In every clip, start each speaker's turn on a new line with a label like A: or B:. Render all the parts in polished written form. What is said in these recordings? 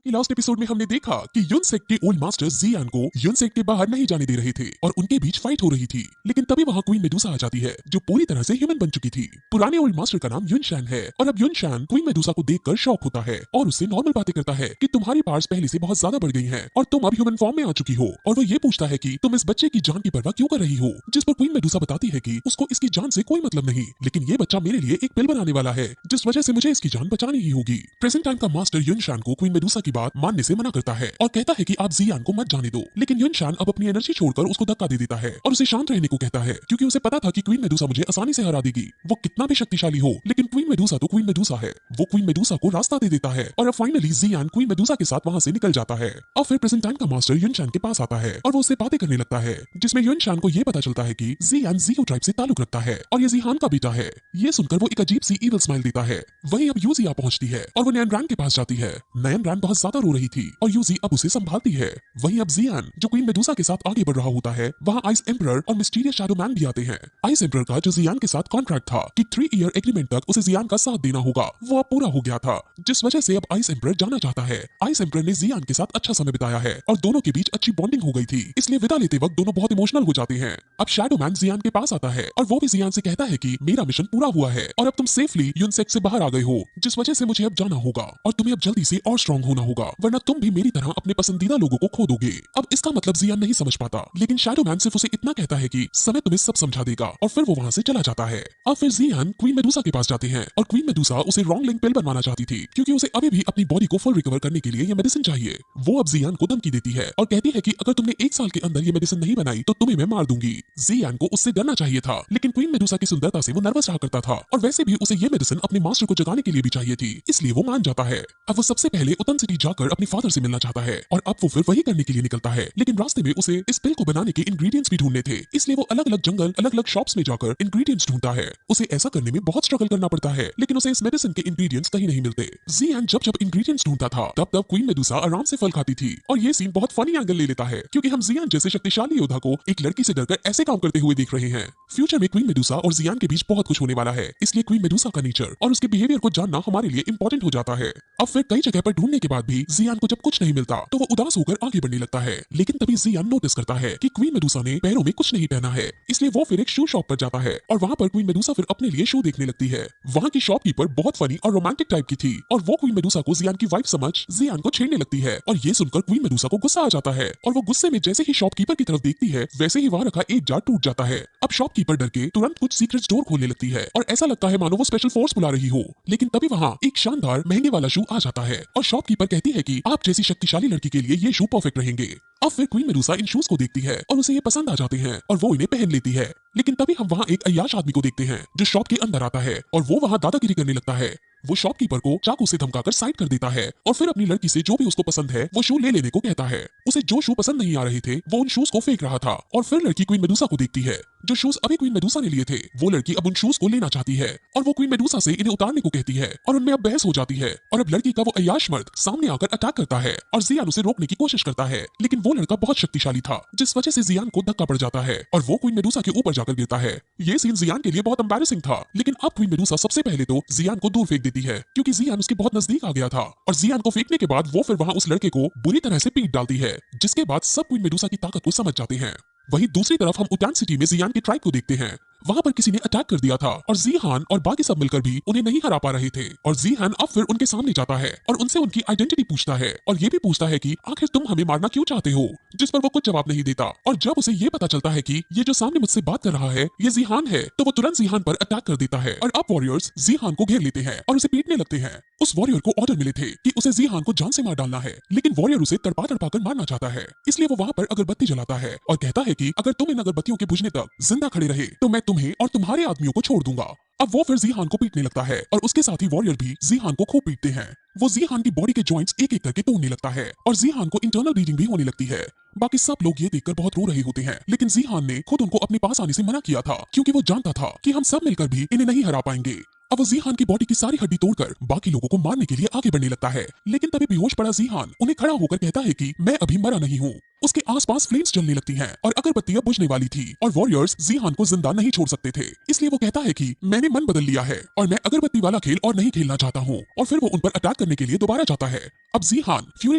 A: कि last episode में हमने देखा कि यूनसेक के ओल्ड मास्टर जियान को यूनसेक के बाहर नहीं जाने दे रहे थे और उनके बीच फाइट हो रही थी। लेकिन तभी वहाँ क्वीन मेडुसा आ जाती है जो पूरी तरह से ह्यूमन बन चुकी थी। पुराने ओल्ड मास्टर का नाम युनशान है और अब युनशान क्वीन मेडुसा को देखकर शॉक होता है और उससे नॉर्मल बातें करता है कि तुम्हारी पावर्स पहले से बहुत ज्यादा बढ़ गई हैं और तुम अब ह्यूमन फॉर्म में आ चुकी हो। और वो ये पूछता है कि तुम इस बच्चे की जान की परवाह क्यों कर रही हो, जिस पर क्वीन मेडुसा बताती है कि उसको इसकी जान से कोई मतलब नहीं, लेकिन ये बच्चा मेरे लिए एक पिल बनाने वाला है जिस वजह से मुझे इसकी जान बचानी ही होगी। प्रेजेंट टाइम का मास्टर युनशान को क्वीन मेडुसा की बात मानने से मना करता है और कहता है कि आप जियान को मत जाने दो, लेकिन युनशान अब अपनी एनर्जी छोड़कर उसको धक्का दे देता है और उसे शांत रहने को कहता है क्योंकि उसे पता था कि क्वीन मेडुसा मुझे आसानी से हरा देगी, वो कितना भी शक्तिशाली हो। लेकिन क्वीन मेडुसा तो क्वीन मेडुसा है, वो क्वीन मेडुसा को रास्ता दे देता है और अब फाइनली जियान क्वीन मेडुसा के साथ वहां से निकल जाता है। और फिर प्रेजेंट टाइम का मास्टर युनशान के पास आता है और वो उससे बातें करने लगता है जिसमें युनशान को ये पता चलता है कि जियान जीओ ट्राइब से ताल्लुक रखता है और ये जिहान का बेटा है। ये सुनकर वो एक अजीब सी इविल स्माइल देता है। वहीं अब यूजी आ पहुंचती है और वो नयनरान के पास जाती है। नयनरान बहुत ज्यादा रो रही थी और यूजी अब उसे संभालती है। वहीं अब जियान जो क्वीन मेडुसा के साथ आगे बढ़ रहा होता है, वहाँ आइस एम्परर और मिस्टीरियस शैडो मैन भी आते हैं। आइस एम्परर का जो जियान के साथ कॉन्ट्रैक्ट था कि 3 ईयर एग्रीमेंट तक उसे जियान का साथ देना होगा, वो अब पूरा हो गया था, जिस वजह से अब आइस एम्परर जाना चाहता है। आइस एम्परर ने जियान के साथ अच्छा समय बिताया है और दोनों के बीच अच्छी बॉन्डिंग हो गई थी, इसलिए विदा लेते वक्त दोनों बहुत इमोशनल हो जाते हैं। अब शैडो मैन जियान के पास आता है और वो भी जियान से कहता है कि मेरा मिशन पूरा हुआ है और अब तुम सेफली यूनसेक से बाहर आ गए हो, जिस वजह से मुझे अब जाना होगा और तुम्हें अब जल्दी से और स्ट्रांग होना होगा, वरना तुम भी मेरी तरह अपने पसंदीदा लोगों को खो दोगे। अब इसका मतलब जियान नहीं समझ पाता, लेकिन शैडो मैन सिर्फ उसे इतना कहता है कि समय तुम्हें सब समझा देगा और फिर वो वहां से चला जाता है। अब फिर जियान क्वीन मेडुसा के पास जाते हैं और क्वीन मेडुसा उसे रॉन्ग लिंक पिल बनवाना चाहती थी क्योंकि उसे अभी भी अपनी बॉडी को फुल रिकवर करने के लिए ये मेडिसिन चाहिए। वो अब जियान को धमकी देती है और कहती है कि अगर तुमने 1 साल के अंदर ये मेडिसिन नहीं बनाई तो तुम्हें मैं मार दूंगी। जियान को उससे डरना चाहिए था, लेकिन क्वीन मेडुसा की सुंदरता से वो नर्वस रहा करता था और वैसे भी उसे ये मेडिसिन अपने मास्टर को जगाने के लिए भी चाहिए थी, इसलिए वो मान जाता है। अब वो सबसे पहले उतन सिटी जाकर अपने फादर से मिलना चाहता है और अब वो फिर वही करने के लिए निकलता है, लेकिन रास्ते में उसे इस पिल को बनाने के इंग्रेडिएंट्स भी ढूंढने थे, इसलिए वो अलग अलग जंगल अलग अलग शॉप्स में जाकर इंग्रेडिएंट्स ढूंढता है। उसे ऐसा करने में बहुत स्ट्रगल करना पड़ता है, लेकिन उसे इस मेडिसिन के इंग्रेडिएंट्स कहीं नहीं मिलते। जियान जब जब इंग्रेडिएंट्स ढूंढता था तब तब क्वीन मेडुसा आराम से फल खाती थी और ये सीन बहुत फनी एंगल ले लेता है क्योंकि हम जियान जैसे शक्तिशाली योद्धा को एक लड़की से डरकर ऐसे काम करते हुए देख रहे हैं। फ्यूचर में क्वीन मेडुसा और जियान के बीच बहुत कुछ होने वाला है, इसलिए क्वीन मेडुसा का नेचर और उसके बिहेवियर को जानना हमारे लिए इंपॉर्टेंट हो जाता है। अब फिर कई जगह पर ढूंढने के बाद भी जियान को जब कुछ नहीं मिलता तो वो उदास होकर आगे बढ़ने लगता है, लेकिन तभी जियान नोटिस करता है कि क्वीन मेडुसा ने पैरों में कुछ नहीं पहना है, इसलिए वो फिर एक शू शॉप पर जाता है और वहाँ पर क्वीन मेडुसा फिर अपने लिए शू देखने लगती है। वहाँ की शॉपकीपर बहुत फनी और रोमांटिक टाइप की थी और वो क्वीन मेडुसा को जियान की वाइफ समझ जियान को छेड़ने लगती है और ये सुनकर क्वीन मेडुसा को गुस्सा आ जाता है और वो गुस्से में जैसे ही शॉपकीपर की तरफ देखती है वैसे ही वहाँ रखा एक जार टूट जाता है। अब शॉपकीपर डर के तुरंत कुछ सीक्रेट स्टोर खोलने लगती है और ऐसा लगता है मानो वो स्पेशल फोर्स बुला रही हो, लेकिन तभी वहाँ एक शानदार महंगे वाला शू आ जाता है और शॉपकीपर कहती है कि आप जैसी शक्तिशाली लड़की के लिए ये शू परफेक्ट रहेंगे। अब फिर क्वीन मेडुसा इन शूज को देखती है और उसे ये पसंद आ जाते हैं और वो इन्हें पहन लेती है, लेकिन तभी हम वहाँ एक अय्याश आदमी को देखते हैं जो शॉप के अंदर आता है और वो वहाँ दादागिरी करने लगता है। वो शॉपकीपर को चाकू से धमकाकर साइड कर देता है और फिर अपनी लड़की से जो भी उसको पसंद है वो शू ले लेने को कहता है। उसे जो शू पसंद नहीं आ रहे थे वो उन शूज को फेंक रहा था और फिर लड़की क्वीन मेडुसा को देखती है। जो शूज अभी क्वीन मेडुसा ने लिए थे वो लड़की अब उन शूज को लेना चाहती है और वो क्वीन मेडुसा से इन्हें उतारने को कहती है और उनमें अब बहस हो जाती है और अब लड़की का वो अय्याश मर्द सामने आकर अटैक करता है और जियान उसे रोकने की कोशिश करता है, लेकिन वो लड़का बहुत शक्तिशाली था जिस वजह से जियान को धक्का पड़ जाता है और वो क्वीन मेडुसा के ऊपर जाकर गिरता है। ये सीन जियान के लिए बहुत एम्बैरेसिंग था, लेकिन अब क्वीन मेडुसा सबसे पहले तो जियान को दूर फेंक देती है क्योंकि जियान उसके बहुत नजदीक आ गया था और जियान को फेंकने के बाद वो फिर वहाँ उस लड़के को बुरी तरह से पीट डालती है, जिसके बाद सब क्वीन मेडुसा की ताकत को समझ जाते हैं। वहीं दूसरी तरफ हम उटान सिटी में जियान की ट्राइब को देखते हैं। वहाँ पर किसी ने अटैक कर दिया था और जिहान और बाकी सब मिलकर भी उन्हें नहीं हरा पा रहे थे और जिहान अब फिर उनके सामने जाता है और उनसे उनकी आइडेंटिटी पूछता है और ये भी पूछता है कि आखिर तुम हमें मारना क्यों चाहते हो, जिस पर वो कुछ जवाब नहीं देता। और जब उसे ये पता चलता है कि ये जो सामने मुझसे बात कर रहा है ये जिहान है तो वो तुरंत जिहान पर अटैक कर देता है और अब वॉरियर्स जिहान को घेर लेते हैं और उसे पीटने लगते हैं। उस वॉरियर को ऑर्डर मिले थे कि उसे जिहान को जान से मार डालना है, लेकिन वॉरियर उसे तड़पा तड़पा कर मारना चाहता है, इसलिए वो वहाँ पर अगरबत्ती जलाता है और कहता है कि अगर तुम इन अगरबत्तियों के बुझने तक जिंदा खड़े रहे तो मैं तुम्हें और तुम्हारे आदमियों को छोड़ दूंगा। अब वो फिर जिहान को पीटने लगता है और उसके साथ ही वॉरियर भी जिहान को खूब पीटते हैं। वो जिहान की बॉडी के जॉइंट्स एक एक करके तोड़ने लगता है और जिहान को इंटरनल ब्लीडिंग भी होने लगती है। बाकी सब लोग ये देखकर बहुत रो रहे होते हैं, लेकिन जिहान ने खुद उनको अपने पास आने से मना किया था क्योंकि वो जानता था कि हम सब मिलकर भी इन्हें नहीं हरा पाएंगे। अब वो जीहान की बॉडी की सारी हड्डी तोड़कर बाकी लोगों को मारने के लिए आगे बढ़ने लगता है, लेकिन तभी बेहोश पड़ा जीहान उन्हें खड़ा होकर कहता है कि मैं अभी मरा नहीं हूँ। उसके आसपास फ्लेम्स जलने लगती हैं और अगरबत्तियां बुझने वाली थी और वॉरियर्स जीहान को जिंदा नहीं छोड़ सकते थे, इसलिए वो कहता है कि मैंने मन बदल लिया है और मैं अगरबत्ती वाला खेल और नहीं खेलना चाहता हूँ, और फिर वो उन पर अटैक करने के लिए दोबारा जाता है। अब जीहान फ्यूरी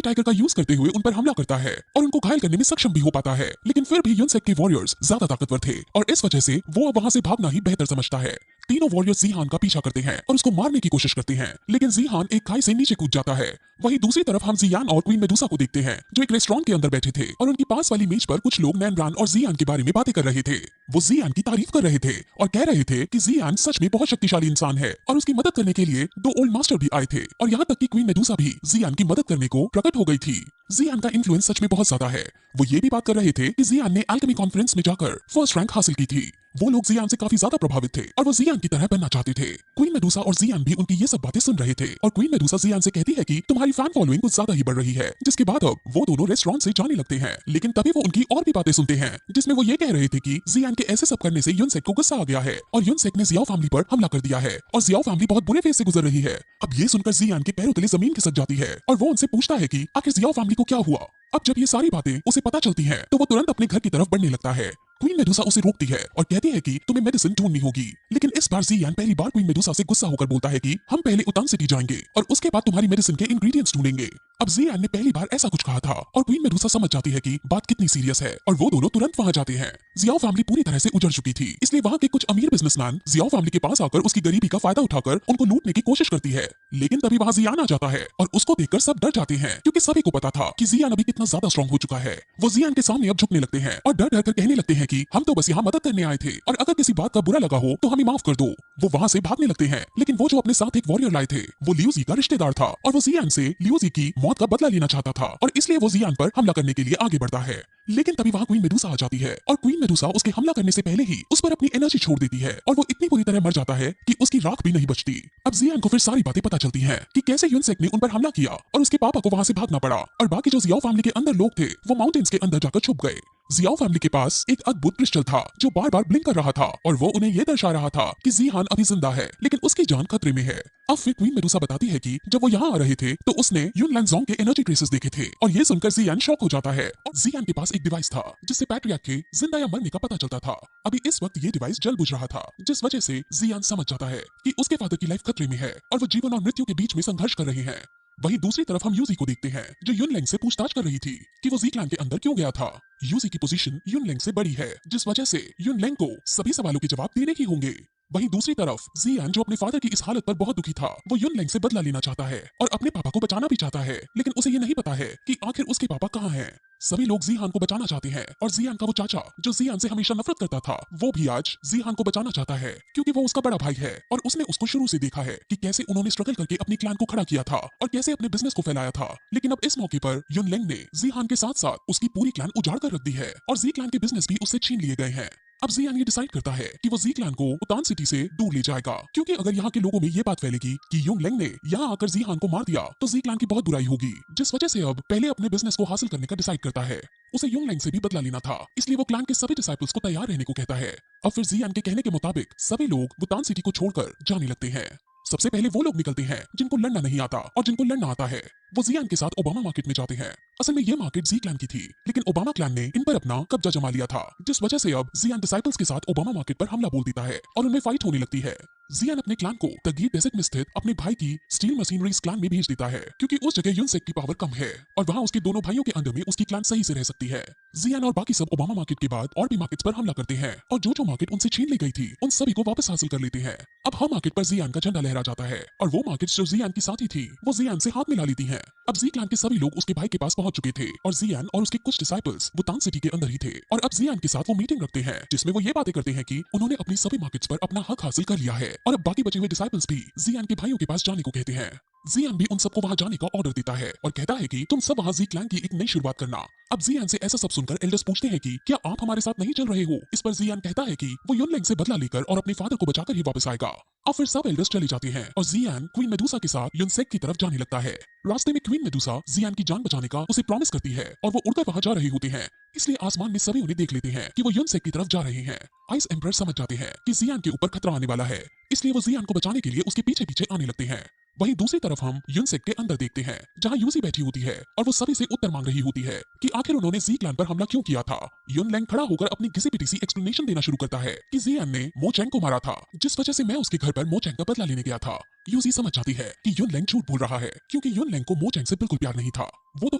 A: टाइगर का यूज करते हुए उन पर हमला करता है और उनको घायल करने में सक्षम भी हो पाता है, लेकिन फिर भी यूनसेक के वॉरियर्स ज्यादा ताकतवर थे और इस वजह से वो अब वहां से भागना ही बेहतर समझता है। तीनों वॉरियर्स जीहान का पीछा करते हैं और उसको मारने की कोशिश करते हैं, लेकिन जीहान एक खाई से नीचे कूद जाता है। वहीं दूसरी तरफ हम जियान और क्वीन मेडुसा को देखते हैं जो एक रेस्टोरेंट के अंदर बैठे थे और उनकी पास वाली मेज पर कुछ लोग नैनरान और जियान के बारे में बातें कर रहे थे। वो जियान की तारीफ कर रहे थे और कह रहे थे कि जियान सच में बहुत शक्तिशाली इंसान है और उसकी मदद करने के लिए 2 ओल्ड मास्टर भी आए थे और यहाँ तक कि क्वीन मेडुसा भी जियान की मदद करने को प्रकट हो गई थी। जियान का इन्फ्लुएंस सच में बहुत ज्यादा है। वो ये भी बात कर रहे थे कि जियान ने अल्केमी कॉन्फ्रेंस में जाकर फर्स्ट रैंक हासिल की थी। वो लोग जियान से काफी ज्यादा प्रभावित थे और वो जियान की तरह बनना चाहते थे। क्वीन मेडुसा और जियान भी उनकी ये सब बातें सुन रहे थे और क्वीन मेडुसा जियान से कहती है कि तुम्हारी फैन फॉलोइंग कुछ ज्यादा ही बढ़ रही है, जिसके बाद अब वो दोनों रेस्टोरेंट से जाने लगते हैं। लेकिन तभी वो उनकी और भी बातें सुनते हैं जिसमें वो ये कह रहे थे कि जियान के ऐसे सब करने से यूनसेक को गुस्सा आ गया है और यूनसेक ने जियाओ फैमिली पर हमला कर दिया है और जियाओ फैमिली बहुत बुरे फेज से गुजर रही है। अब ये सुनकर जियान के पैरों तले जमीन खिसक जाती है और वो उनसे पूछता है कि आखिर जियाओ फैमिली को क्या हुआ। अब जब ये सारी बातें उसे पता चलती हैं, तो वो तुरंत अपने घर की तरफ बढ़ने लगता है। क्वीन मेडुसा उसे रोकती है और कहती है कि तुम्हें मेडिसिन ढूंढनी होगी, लेकिन इस बार जियान पहली बार क्वीन मेडुसा से गुस्सा होकर बोलता है कि हम पहले उतान सिटी जाएंगे और उसके बाद तुम्हारी मेडिसिन के इंग्रेडिएंट्स ढूंढेंगे। अब जियान ने पहली बार ऐसा कुछ कहा था और क्वीन मेडुसा समझ जाती है कि बात कितनी सीरियस है और वो दोनों तुरंत वहां जाते हैं। जियाओ फैमिली पूरी तरह से उजड़ चुकी थी, इसलिए वहां के कुछ अमीर बिजनेसमैन जियाओ फैमिली के पास आकर उसकी गरीबी का फायदा उठाकर उनको लूटने की कोशिश करती है, लेकिन तभी वहां जियान आ जाता है और उसको देखकर सब डर जाते हैं क्योंकि सभी को पता था कि जियान अभी कितना ज्यादा स्ट्रॉन्ग हो चुका है। वो जियान के सामने अब झुकने लगते हैं और डर डर कर कहने लगते हैं कि हम तो बस यहाँ मदद करने आए थे और अगर किसी बात का बुरा लगा हो तो हमें माफ कर दो। वो वहां से भागने लगते हैं, लेकिन वो जो अपने साथ एक वॉरियर लाए थे वो लियूजी का रिश्तेदार था और वो जियान से लियूजी की मौत का बदला लेना चाहता था और इसलिए वो जियान पर हमला करने के लिए आगे बढ़ता है। लेकिन तभी वहां क्वीन मेडुसा आ जाती है और क्वीन मेडुसा उसके हमला करने से पहले ही उस पर अपनी एनर्जी छोड़ देती है और वो इतनी बुरी तरह मर जाता है कि उसकी राख भी नहीं बचती। अब जियान को फिर सारी बातें पता चलती हैं कि कैसे यूनसेक ने उन पर हमला किया और उसके पापा को वहां से भागना पड़ा और बाकी जो जियाओ फैमिली के अंदर लोग थे वो माउंटेन्स के अंदर जाकर छुप गए। जियाओ फैमिली के पास एक अद्भुत क्रिस्टल था जो बार बार ब्लिंक कर रहा था और वो उन्हें यह दर्शा रहा था कि जियान अभी जिंदा है, लेकिन उसकी जान खतरे में है। अब फिर क्वीन मेडुसा बताती है कि जब वो यहाँ आ रहे थे तो उसने युन लैंगजोंग के एनर्जी ट्रेसेस देखे थे और ये सुनकर जियान शॉक हो जाता है और जियान के पास एक डिवाइस था जिससे पैट्रियार्क के जिंदा या मरने का पता चलता था। अभी इस वक्त ये डिवाइस जल बुझ रहा था, जिस वजह से जियान समझ जाता है कि उसके फादर की लाइफ खतरे में है और वो जीवन और मृत्यु के बीच में संघर्ष कर रहे हैं। वहीं दूसरी तरफ हम यूजी को देखते हैं जो युनलेंग से पूछताछ कर रही थी कि वो जी क्लैन के अंदर क्यों गया था। यूजी की पोजीशन युनलेंग से बड़ी है, जिस वजह से युनलेंग को सभी सवालों के जवाब देने ही होंगे। वहीं दूसरी तरफ जियान जो अपने फादर की इस हालत पर बहुत दुखी था, वो युनलेंग से बदला लेना चाहता है और अपने पापा को बचाना भी चाहता है, लेकिन उसे ये नहीं पता है कि आखिर उसके पापा कहाँ हैं। सभी लोग जियान को बचाना चाहते हैं और जियान का वो चाचा जो जियान से हमेशा नफरत करता था वो भी आज जियान को बचाना चाहता है क्योंकि वो उसका बड़ा भाई है और उसने उसको शुरू से देखा है कि कैसे उन्होंने स्ट्रगल करके अपनी क्लैन को खड़ा किया था और कैसे अपने बिजनेस को फैलाया था। लेकिन अब इस मौके पर युनलेंग ने जियान के साथ साथ उसकी पूरी क्लैन उजाड़ कर रख दी है और जी क्लैन के बिजनेस भी उससे छीन लिए गए हैं। अब जियान ये डिसाइड करता है कि वो जी क्लैन को उतान सिटी से दूर ले जाएगा, क्योंकि अगर यहाँ के लोगों में ये बात फैलेगी कि युनलेंग ने यहाँ आकर जियान को मार दिया तो जी क्लैन की बहुत बुराई होगी, जिस वजह से अब पहले अपने बिजनेस को हासिल करने का डिसाइड करता है। उसे युनलेंग से भी बदला लेना था, इसलिए वो क्लैन के सभी डिसाइपल्स को तैयार रहने को कहता है। अब फिर जियान के कहने के मुताबिक सभी लोग बुतान सिटी को छोड़कर जाने लगते हैं। सबसे पहले वो लोग निकलते हैं जिनको लड़ना नहीं आता और जिनको लड़ना आता है वो जियान के साथ ओबामा मार्केट में जाते हैं। असल में ये मार्केट जी क्लैन की थी, लेकिन ओबामा क्लैन ने इन पर अपना कब्जा जमा लिया था, जिस वजह से अब जियान डिसाइपल्स के साथ ओबामा मार्केट पर हमला बोल देता है और उनमें फाइट होने लगती है। जियान अपने क्लैन को द ग्रेट डेजर्ट में स्थित अपने भाई की स्टील मशीनरीज क्लैन में भेज देता है, क्योंकि उस जगह यूनसेक की पावर कम है और वहाँ उसके दोनों भाइयों के अंडर में उसकी क्लैन सही से रह सकती है। जियान और बाकी सब ओबामा मार्केट के बाद और भी मार्केट्स पर हमला करते हैं और जो मार्केट उनसे छीन ली गई थी उन सभी को वापस हासिल कर लेते हैं। अब हर मार्केट पर जियान का झंडा लहरा जाता है और वो मार्केट्स जो जियान की साथी थी वो जियान से हाथ मिला लेती हैं। अब जी क्लैन के सभी लोग उसके भाई के पास पहुंच चुके थे और जियान और उसके कुछ डिसाइपल्स बुतान सिटी के अंदर ही थे और अब जियान के साथ वो मीटिंग रखते हैं जिसमें वो ये बातें करते हैं कि उन्होंने अपनी सभी मार्केट्स पर अपना हक हासिल कर लिया है और अब बाकी बचे हुए डिसाइपल्स भी जियान के भाइयों के पास जाने को कहते हैं। जियान भी उन सबको वहां जाने का ऑर्डर देता है और कहता है कि तुम सब वहां जी क्लैन की एक नई शुरुआत करना। अब जियान से ऐसा सब सुनकर एल्डर्स पूछते हैं कि क्या आप हमारे साथ नहीं चल रहे हो। इस पर जियान कहता है कि वो युनलेंग से बदला लेकर और अपने फादर को बचाकर ही वापस आएगा। अब फिर सब एल्डर्स चले जाते हैं और जियान क्वीन मेडुसा के साथ यूनसेक की तरफ जाने लगता है। रास्ते में क्वीन मेडुसा जियान की जान बचाने का उसे प्रॉमिस करती है और वो उड़कर वहां जा रहे होते हैं। इसलिए आसमान में सभी उन्हें देख लेते हैं कि वो यूनसेक की तरफ जा रहे हैं। आइस एम्परर समझ जाते हैं कि जियान के ऊपर खतरा आने वाला है, इसलिए वो जियान को बचाने के लिए उसके पीछे पीछे आने लगते हैं। वहीं दूसरी तरफ हम यूनसेक के अंदर देखते हैं जहां यूजी बैठी होती है और वो सभी से उत्तर मांग रही होती है कि आखिर उन्होंने जी क्लैन पर हमला क्यों किया था। युनलैंग खड़ा होकर अपनी घिसी पिटी सी एक्सप्लेनेशन देना शुरू करता है कि जियान ने मो चैंग को मारा था, जिस वजह से मैं उसके घर पर मो चैंग का बदला लेने गया था। यूजी समझ जाती है कि युनलैंग झूठ बोल रहा है क्योंकि युनलैंग को मो चैंग से बिल्कुल प्यार नहीं था। वो तो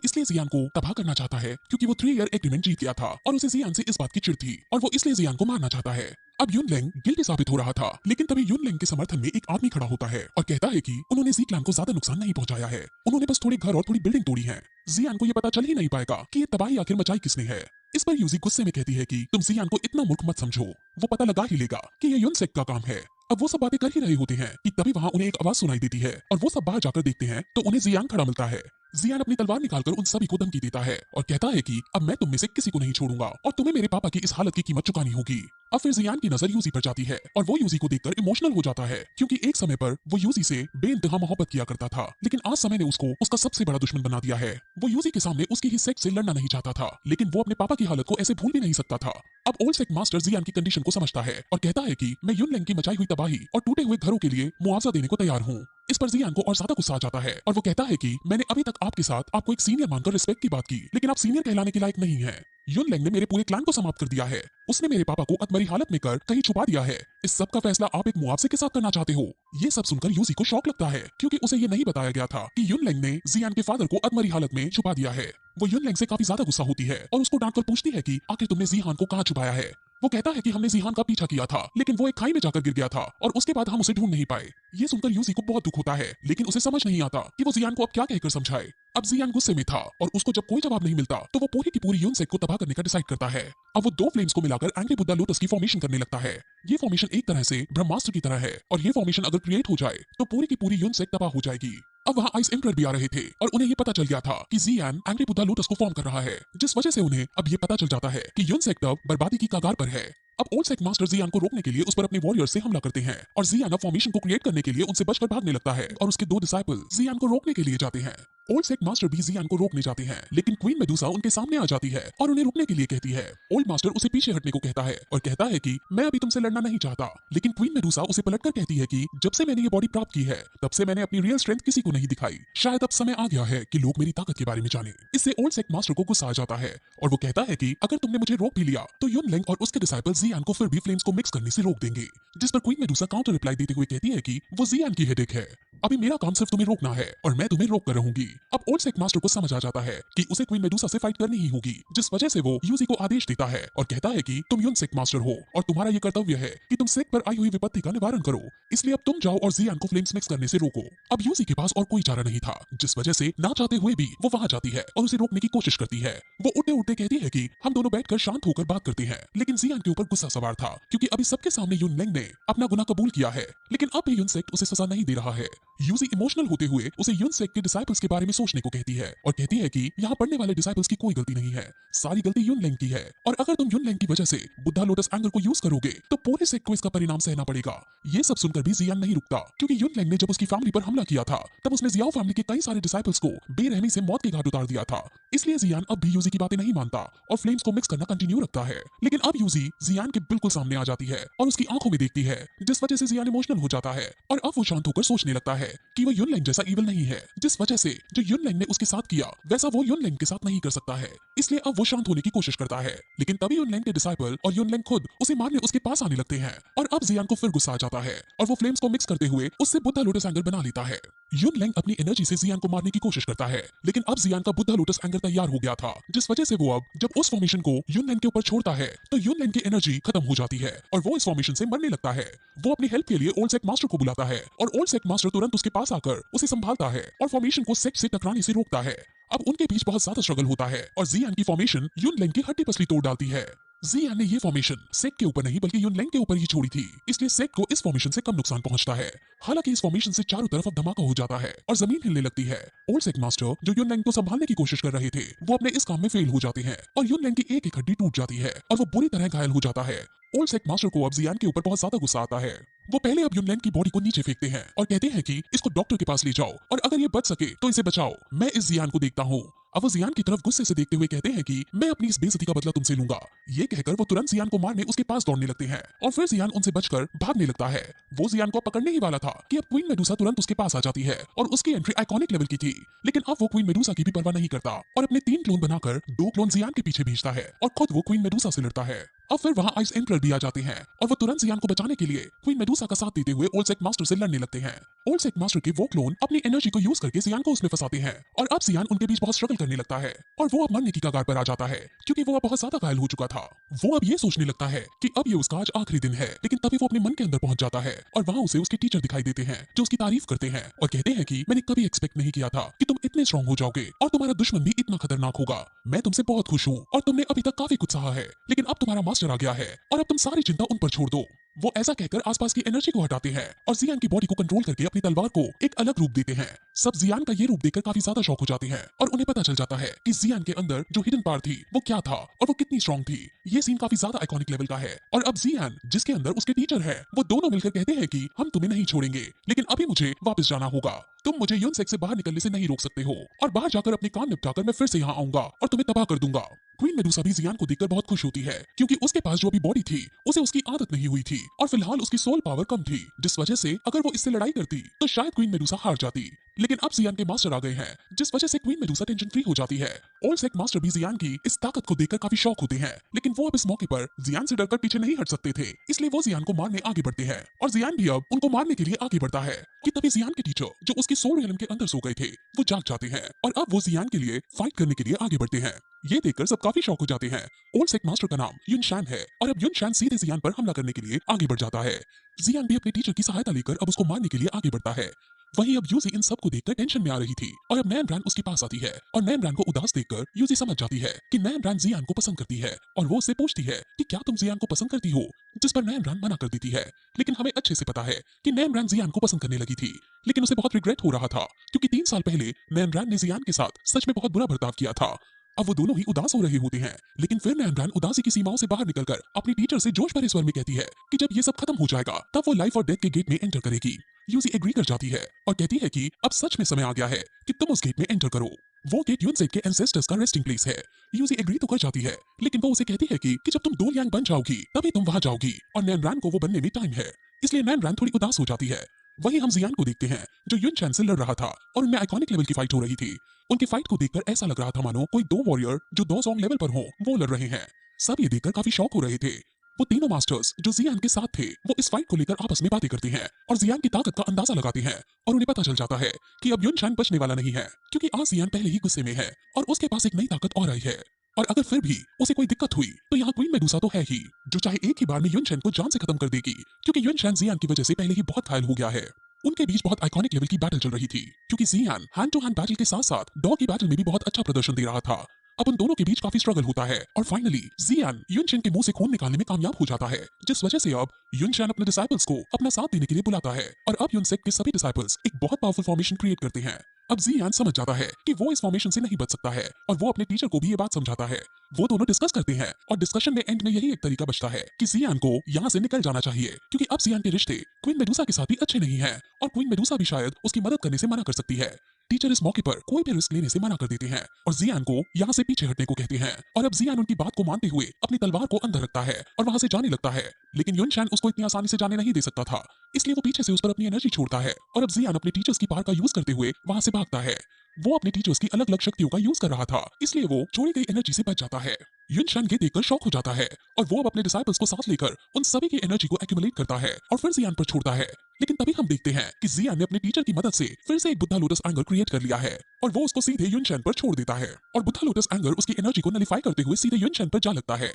A: इसलिए जियान को तबाह करना चाहता है क्योंकि वो 3 ईयर एग्रीमेंट जीत गया था और उसे जियान से इस बात की चिढ़ थी और वो इसलिए जियान को मारना चाहता है। अब युनलैंग गिल्टी साबित हो रहा था, लेकिन तभी युनलैंग के समर्थन में एक आदमी खड़ा होता है और कहता है कि उन्होंने जी क्लैन को ज्यादा नुकसान नहीं पहुंचाया है, उन्होंने बस थोड़े घर और थोड़ी बिल्डिंग तोड़ी है। जियान को ये पता चल ही नहीं पाएगा कि ये तबाही आखिर मचाई किसने है। इस पर यूजी गुस्से में कहती है कि तुम जियान को इतना मूर्ख मत समझो, वो पता लगा ही लेगा कि ये यूनसेक का काम है। अब वो सब बातें कर ही रहे होते हैं कि तभी वहां उन्हें एक आवाज सुनाई देती है और वो सब बाहर जाकर देखते हैं तो उन्हें जियान खड़ा मिलता है। जियान अपनी तलवार निकालकर उन सभी को धमकी देता है और कहता है कि अब मैं तुम में से किसी को नहीं छोड़ूंगा और तुम्हें मेरे पापा की इस हालत की कीमत चुकानी होगी। अब फिर जियान की नजर यूजी पर जाती है और वो यूजी को देखकर इमोशनल हो जाता है क्योंकि एक समय पर वो यूजी से बेइंतहा मोहब्बत किया करता था, लेकिन आज समय ने उसको उसका सबसे बड़ा दुश्मन बना दिया है। वो यूजी के सामने उसकी ही सेक्स से लड़ना नहीं चाहता था, लेकिन वो अपने पापा की हालत को ऐसे भूल भी नहीं सकता था। अब ओल्ड सेक मास्टर जियान की कंडीशन को समझता है और कहता है कि मैं युनलैंग की मचाई हुई तबाही और टूटे हुए घरों के लिए मुआवजा देने को तैयार हूँ। इस पर जियान को और ज्यादा गुस्सा आ जाता है और वो कहता है कि मैंने अभी तक आपके साथ आपको एक सीनियर मानकर रिस्पेक्ट की बात की, लेकिन आप सीनियर कहलाने के लायक नहीं है। युनलैंग ने मेरे पूरे क्लैन को समाप्त कर दिया है, उसने मेरे पापा को अधमरी हालत में कर कहीं छुपा दिया है। इस सब का फैसला आप एक मुआवजे के साथ करना चाहते हो। ये सब सुनकर यूजी को शॉक लगता है क्योंकि उसे ये नहीं बताया गया था कि युनलैंग ने जियान के फादर को अधमरी हालत में छुपा दिया है। वो युनलैंग से काफी ज्यादा गुस्सा होती है और उसको डांटकर पूछती है कि आखिर तुमने जिहान को कहाँ छुपाया है। वो कहता है कि हमने जिहान का पीछा किया था, लेकिन वो एक खाई में जाकर गिर गया था और उसके बाद हम उसे ढूंढ नहीं पाए। ये सुनकर यूजी को बहुत दुख होता है, लेकिन उसे समझ नहीं आता कि वो जियान को अब क्या कहकर समझाए। अब जियान गुस्से में था और उसको जब कोई जवाब नहीं मिलता तो वो पूरी की पूरी यूनसेक को तबाह करने का डिसाइड करता है। अब वो 2 फ्लेम्स को मिलाकर एंग्री बुद्धा लोटस की फॉर्मेशन करने लगता है। ये फॉर्मेशन एक तरह से ब्रह्मास्त्र की तरह है और ये फॉर्मेशन अगर क्रिएट हो जाए तो पूरी की पूरी यूनसेक तबाह हो जाएगी। अब वहां आइस एम्परर भी आ रहे थे और उन्हें ये पता चल गया था कि जियान एंग्री बुद्धा लोटस को फॉर्म कर रहा है, जिस वजह से उन्हें अब ये पता चल जाता है कि यूनसेक अब बर्बादी की कगार पर है। अब ओल्ड सेक मास्टर जियान को रोकने के लिए उस पर अपने वॉरियर्स से हमला करते हैं और जियान अब फॉर्मेशन को क्रिएट करने के लिए उनसे बचकर भागने लगता है और उसके 2 डिसाइपल जियान को रोकने के लिए जाते हैं। ओल्ड सेक मास्टर भी जियान को रोकने जाते हैं, लेकिन क्वीन मेडुसा उनके सामने आ जाती है और उन्हें रुकने के लिए कहती है। ओल्ड मास्टर उसे पीछे हटने को कहता है और कहता है कि मैं अभी तुमसे लड़ना नहीं चाहता, लेकिन क्वीन मेडुसा उसे पलटकर कहती है कि जब से मैंने ये बॉडी प्राप्त की है तब से मैंने अपनी रियल स्ट्रेंथ किसी को नहीं दिखाई, शायद अब समय आ गया है कि लोग मेरी ताकत के बारे में जाने। इससे ओल्ड सेक मास्टर को गुस्सा आ जाता है और वो कहता है कि अगर तुमने मुझे रोक भी लिया तो युनलैंग और उसके डिसाइपल जियान को फिर भी फ्लेम्स को मिक्स करने से रोक देंगे। जिस पर क्वीन मेडुसा काउंटर रिप्लाई देते हुए कहती है कि वो जियान की हेडेक है, अभी मेरा काम सिर्फ तुम्हें रोकना है और मैं तुम्हें रोक कर रहूंगी। अब ओल्ड सेक मास्टर को समझ आ जाता है कि उसे क्वीन मेडुसा से फाइट करनी ही होगी, जिस वजह से वो यूजी को आदेश देता है और कहता है कि तुम यूनसेक मास्टर हो और तुम्हारा ये कर्तव्य है कि तुम सेक पर आई हुई विपत्ति का निवारण करो, इसलिए अब तुम जाओ और जियान को फ्लेम्स मिक्स करने से रोको। अब यूजी के पास और कोई चारा नहीं था, जिस वजह से ना चाहते हुए भी वो वहां जाती है और उसे रोकने की कोशिश करती है। वो उठते उठते कहती है कि हम दोनों बैठकर शांत होकर बात करते हैं, लेकिन जियान के ऊपर गुस्सा सवार था क्योंकि अभी सबके सामने युनलैंग ने अपना गुनाह कबूल किया है, लेकिन अब भी यूनसेक उसे सजा नहीं दे रहा है। यूजी इमोशनल होते हुए उसे यूनसेक के डिसाइपल्स के बारे में सोचने को कहती है और कहती है कि यहाँ पढ़ने वाले डिसाइपल्स की कोई गलती नहीं है, सारी गलती युनलैंग की है और अगर तुम युनलैंग की वजह से बुद्धा लोटस एंगर को यूज करोगे तो पूरे सेक को इसका परिणाम सहना पड़ेगा। ये सब सुनकर भी जियान नहीं रुकता क्योंकि युनलैंग ने जब उसकी फैमिली पर हमला किया था तब उसने जियाओ फैमिली के कई सारे डिसाइपल्स को बेरहमी से मौत के घाट उतार दिया था। इसलिए जियान अब भी यूजी की बातें नहीं मानता और फ्लेम्स को मिक्स करना कंटिन्यू रखता है, लेकिन अब यूजी जियान के बिल्कुल सामने आ जाती है और उसकी आंखों में देखती है, जिस वजह से जियान इमोशनल हो जाता है और अब वो शांत होकर सोचने लगता है कि वो युनलैंग जैसा इविल नहीं है, जिस वजह से जो युनलैंग ने उसके साथ किया वैसा वो युनलैंग के साथ नहीं कर सकता है। इसलिए अब वो शांत होने की कोशिश करता है, लेकिन तभी युनलैंग के डिसाइपल और युनलैंग खुद उसे मारने उसके पास आने लगते हैं और अब जियान को फिर गुस्सा आ जाता है और वो फ्लेम्स को मिक्स करते हुए उससे बुद्धा लोटस एंगर बना लेता है। युनलैंग अपनी एनर्जी से जियान को मारने की कोशिश करता है, लेकिन अब जियान का बुद्धा लोटस एंगर तैयार हो गया था, जिस वजह से वो अब जब उस फॉर्मेशन को युनलैंग के ऊपर छोड़ता है तो युनलैंग की एनर्जी खत्म हो जाती है और वो इस फॉर्मेशन से मरने लगता है। वो अपनी हेल्प के लिए ओल्ड सेक मास्टर को बुलाता है और ओल्ड सेक मास्टर तुरंत उसके पास आकर उसे संभालता है और फॉर्मेशन को सेक से टकराने से रोकता है। अब उनके बीच बहुत ज्यादा स्ट्रगल होता है और जियान की फॉर्मेशन युनलैंग की हड्डी पसली तोड़ डालती है। जियान ने ये फॉर्मेशन सेक के ऊपर नहीं बल्कि युनलैंग के ऊपर ही छोड़ी थी, इसलिए सेक को इस फॉर्मेशन से कम नुकसान पहुंचता है। हालांकि इस फॉर्मेशन से चारों तरफ अब धमाका हो जाता है और जमीन हिलने लगती है। ओल्ड सेक मास्टर जो युनलैंग को संभालने की कोशिश कर रहे थे वो अपने इस काम में फेल हो जाते हैं और युनलैंग की एक एक हड्डी टूट जाती है और वो बुरी तरह घायल हो जाता है। ओल्ड सेक मास्टर को अब जियान के ऊपर बहुत ज्यादा गुस्सा आता है। वो पहले अब युनलैन की बॉडी को नीचे फेंकते हैं और कहते हैं कि इसको डॉक्टर के पास ले जाओ और अगर ये बच सके तो इसे बचाओ। मैं इस जियान को देखता हूँ। अब वो जियान की तरफ गुस्से से देखते हुए कहते हैं कि मैं अपनी इस बेइज्जती का बदला तुमसे लूंगा। ये कहकर वो तुरंत जियान को मारने उसके पास दौड़ने लगते हैं और फिर जियान उनसे बचकर भागने लगता है। वो जियान को पकड़ने ही वाला था कि अब क्वीन मेडुसा तुरंत उसके पास आ जाती है और उसकी एंट्री आइकॉनिक लेवल की थी। लेकिन अब वो क्वीन मेडुसा की भी परवाह नहीं करता और अपने 3 क्लोन बनाकर 2 क्लोन जियान के पीछे भेजता है और खुद वो क्वीन मेडुसा से लड़ता है। अब फिर वहां आइस एम्परर भी आ जाते हैं और वो तुरंत जियान को बचाने के लिए क्वीन मेडुसा का साथ देते हुए ओल्ड सेक मास्टर से लड़ने लगते हैं। ओल्ड सेक मास्टर के वो क्लोन अपनी एनर्जी को यूज करके जियान को उसमें फंसाते हैं और अब जियान उनके बीच बहुत स्ट्रगल करने लगता है और वो अब मरने की कगार पर आ जाता है क्योंकि वो अब बहुत ज्यादा घायल हो चुका था। वो अब ये सोचने लगता है कि अब ये उसका आज आखिरी दिन है, लेकिन तभी वो अपने मन के अंदर पहुंच जाता है और वहां उसे उसके टीचर दिखाई देते हैं जो उसकी तारीफ करते हैं और कहते हैं कि मैंने कभी एक्सपेक्ट नहीं किया था कि तुम इतने स्ट्रांग हो जाओगे और तुम्हारा दुश्मन भी इतना खतरनाक होगा। मैं तुमसे बहुत खुश हूँ और तुमने अभी तक काफी कुछ सहा है, लेकिन अब तुम्हारा मास्टर आ गया है और अब तुम सारी चिंता उन पर छोड़ दो। वो ऐसा कहकर आसपास की एनर्जी को हटाते हैं और जियान की बॉडी को कंट्रोल करके अपनी तलवार को एक अलग रूप देते हैं। सब जियान का ये रूप देखकर काफी ज्यादा शॉक हो जाते हैं और उन्हें पता चल जाता है कि जियान के अंदर जो हिडन पावर थी वो क्या था और वो कितनी स्ट्रांग थी। ये सीन काफी ज्यादा आइकॉनिक लेवल का है और अब जियान जिसके अंदर उसके टीचर है वो दोनों मिलकर कहते हैं कि हम तुम्हें नहीं छोड़ेंगे, लेकिन अभी मुझे वापस जाना होगा। तुम मुझे यूनसेक से बाहर निकलने से नहीं रोक सकते हो और बाहर जाकर अपने काम निपटाकर मैं फिर से यहाँ आऊंगा और तुम्हें तबाह कर दूंगा। क्वीन मेडुसा भी जियान को देखकर बहुत खुश होती है क्योंकि उसके पास जो अभी बॉडी थी उसे उसकी आदत नहीं हुई थी और फिलहाल उसकी सोल पावर कम थी, जिस वजह से अगर वो इससे लड़ाई करती तो शायद क्वीन मेडुसा हार जाती। लेकिन अब जियान के मास्टर आ गए हैं जिस वजह से क्वीन मेडुसा टेंशन फ्री हो जाती है। ओल्ड सेक मास्टर भी जियान की इस ताकत को देखकर काफी शौक होते हैं, लेकिन वो अब इस मौके पर जियान से डरकर पीछे नहीं हट सकते थे, इसलिए वो जियान को मारने आगे बढ़ते हैं और जियान भी अब उनको मारने के लिए आगे बढ़ता है कि तभी जियान के टीचर जो उसकी सोल रियलम के अंदर सो गए थे वो जाग जाते हैं और अब वो जियान के लिए फाइट करने के लिए आगे बढ़ते हैं। ये देखकर सब काफी शौक हो जाते हैं। ओल्ड सेक मास्टर का नाम युनशान है और अब युनशान सीधे जियान पर हमला करने के लिए आगे बढ़ जाता है। जियान भी अपने टीचर की सहायता लेकर अब उसको मारने के लिए आगे बढ़ता है। वहीं अब यूजी इन सब को देखकर टेंशन में आ रही थी और अब नैन ब्रांड उसके पास आती है और नैन ब्रांड को उदास देखकर यूजी समझ जाती है कि नैन ब्रांड जियान को पसंद करती है और वो उससे पूछती है कि क्या तुम जियान को पसंद करती हो, जिस पर नैन ब्रांड मना कर देती है। लेकिन हमें अच्छे से पता है कि नैन ब्रांड जियान को पसंद करने लगी थी, लेकिन उसे बहुत रिग्रेट हो रहा था क्योंकि 3 साल पहले नैन ब्रांड ने जियान के साथ सच में बहुत बुरा बर्ताव किया था। अब वो दोनों ही उदास हो रहे होते हैं, लेकिन फिर नैन ब्रांड उदासी की सीमाओं से बाहर निकलकर अपनी टीचर से जोश भरे स्वर में कहती है कि जब ये सब खत्म हो जाएगा तब वो लाइफ और डेथ के गेट में एंटर करेगी। यूजी एग्री कर जाती है और कहती है कि अब सच में समय आ गया है कि तुम उस गेट में एंटर करो। वो गेट यूनसेक के एंसेस्टर्स का रेस्टिंग प्लेस है। यूजी एग्री तो कर जाती है, लेकिन वो उसे कहती है कि जब तुम डोल यांग बन जाओगी तभी तुम वहां जाओगी और नैन ब्रांड को वो बनने में टाइम है, इसलिए नैन ब्रांड थोड़ी उदास हो जाती है। वहीं हम जियान को देखते हैं जो युनशान से लड़ रहा था और उनमें आइकॉनिक लेवल की फाइट हो रही थी। उनकी फाइट को देखकर ऐसा लग रहा था मानो कोई 2 वॉरियर जो 2 सॉन्ग लेवल पर हो वो लड़ रहे हैं। सब ये देखकर काफी शौक हो रहे थे। वो तीनों मास्टर्स जो जियान के साथ थे वो इस फाइट को लेकर आपस में बातें करते हैं और जियान की ताकत का अंदाजा लगाते हैं और उन्हें पता चल जाता है कि अब युनशान बचने वाला नहीं है क्योंकि आज जियान पहले ही गुस्से में है और उसके पास एक नई ताकत और आई है और अगर फिर भी उसे कोई दिक्कत हुई तो यहाँ क्वीन मेडुसा तो है ही जो चाहे एक ही बार में युनशान को जान से खत्म कर देगी क्योंकि युनशान जियान की वजह से पहले ही बहुत घायल हो गया है। उनके बीच बहुत आइकॉनिक लेवल की बैटल चल रही थी क्योंकि जियान हैंड टू हैंड बैटल के साथ साथ डॉग की बैटल में भी बहुत अच्छा प्रदर्शन दे रहा था। अब उन दोनों के बीच काफी स्ट्रगल होता है और फाइनली जियान युनशेन के मुंह से खून निकालने में कामयाब हो जाता है, जिस वजह से अब युनशेन अपने डिसाइपल्स को अपना साथ देने के लिए बुलाता है और अब युनसेक के सभी डिसाइपल्स एक बहुत पावरफुल फॉर्मेशन क्रिएट करते हैं। अब जियान समझ जाता है कि वो इस फॉर्मेशन से नहीं बच सकता है और वो अपने टीचर को भी ये बात समझाता है। वो दोनों डिस्कस करते हैं और डिस्कशन में एंड में यही एक तरीका बचता है कि जियान को यहाँ से निकल जाना चाहिए क्योंकि अब जियान के रिश्ते क्वीन मेडुसा के साथ भी अच्छे नहीं हैं और क्वीन मेडुसा भी शायद उसकी मदद करने से मना कर सकती है। टीचर इस मौके पर कोई भी रिस्क लेने से मना कर देते हैं और जियान को यहाँ से पीछे हटने को कहते हैं और अब जियान उनकी बात को मानते हुए अपनी तलवार को अंदर रखता है और वहां से जाने लगता है, लेकिन युनशान उसको इतनी आसानी से जाने नहीं दे सकता था, इसलिए वो पीछे से उस पर अपनी एनर्जी छोड़ता है और अब जियान अपने टीचर्स की पावर का यूज करते हुए वहां से भागता है। वो अपने टीचर्स की अलग अलग शक्तियों का यूज कर रहा था, इसलिए वो छोड़ी गई एनर्जी से बच जाता है। युनशान ये देखकर शॉक हो जाता है और वो अब अपने डिसाइपल्स को साथ लेकर उन सभी की एनर्जी को एक्यूमुलेट करता है और फिर जियान पर छोड़ता है। लेकिन तभी हम देखते हैं कि जियान ने अपने टीचर की मदद से फिर से एक बुद्धा लोटस एंगर क्रिएट कर लिया है और वो उसको सीधे युनशान पर छोड़ देता है और बुद्धा लोटस एंगर उसकी एनर्जी को नलिफाई करते हुए सीधे युनशान पर जा लगता है।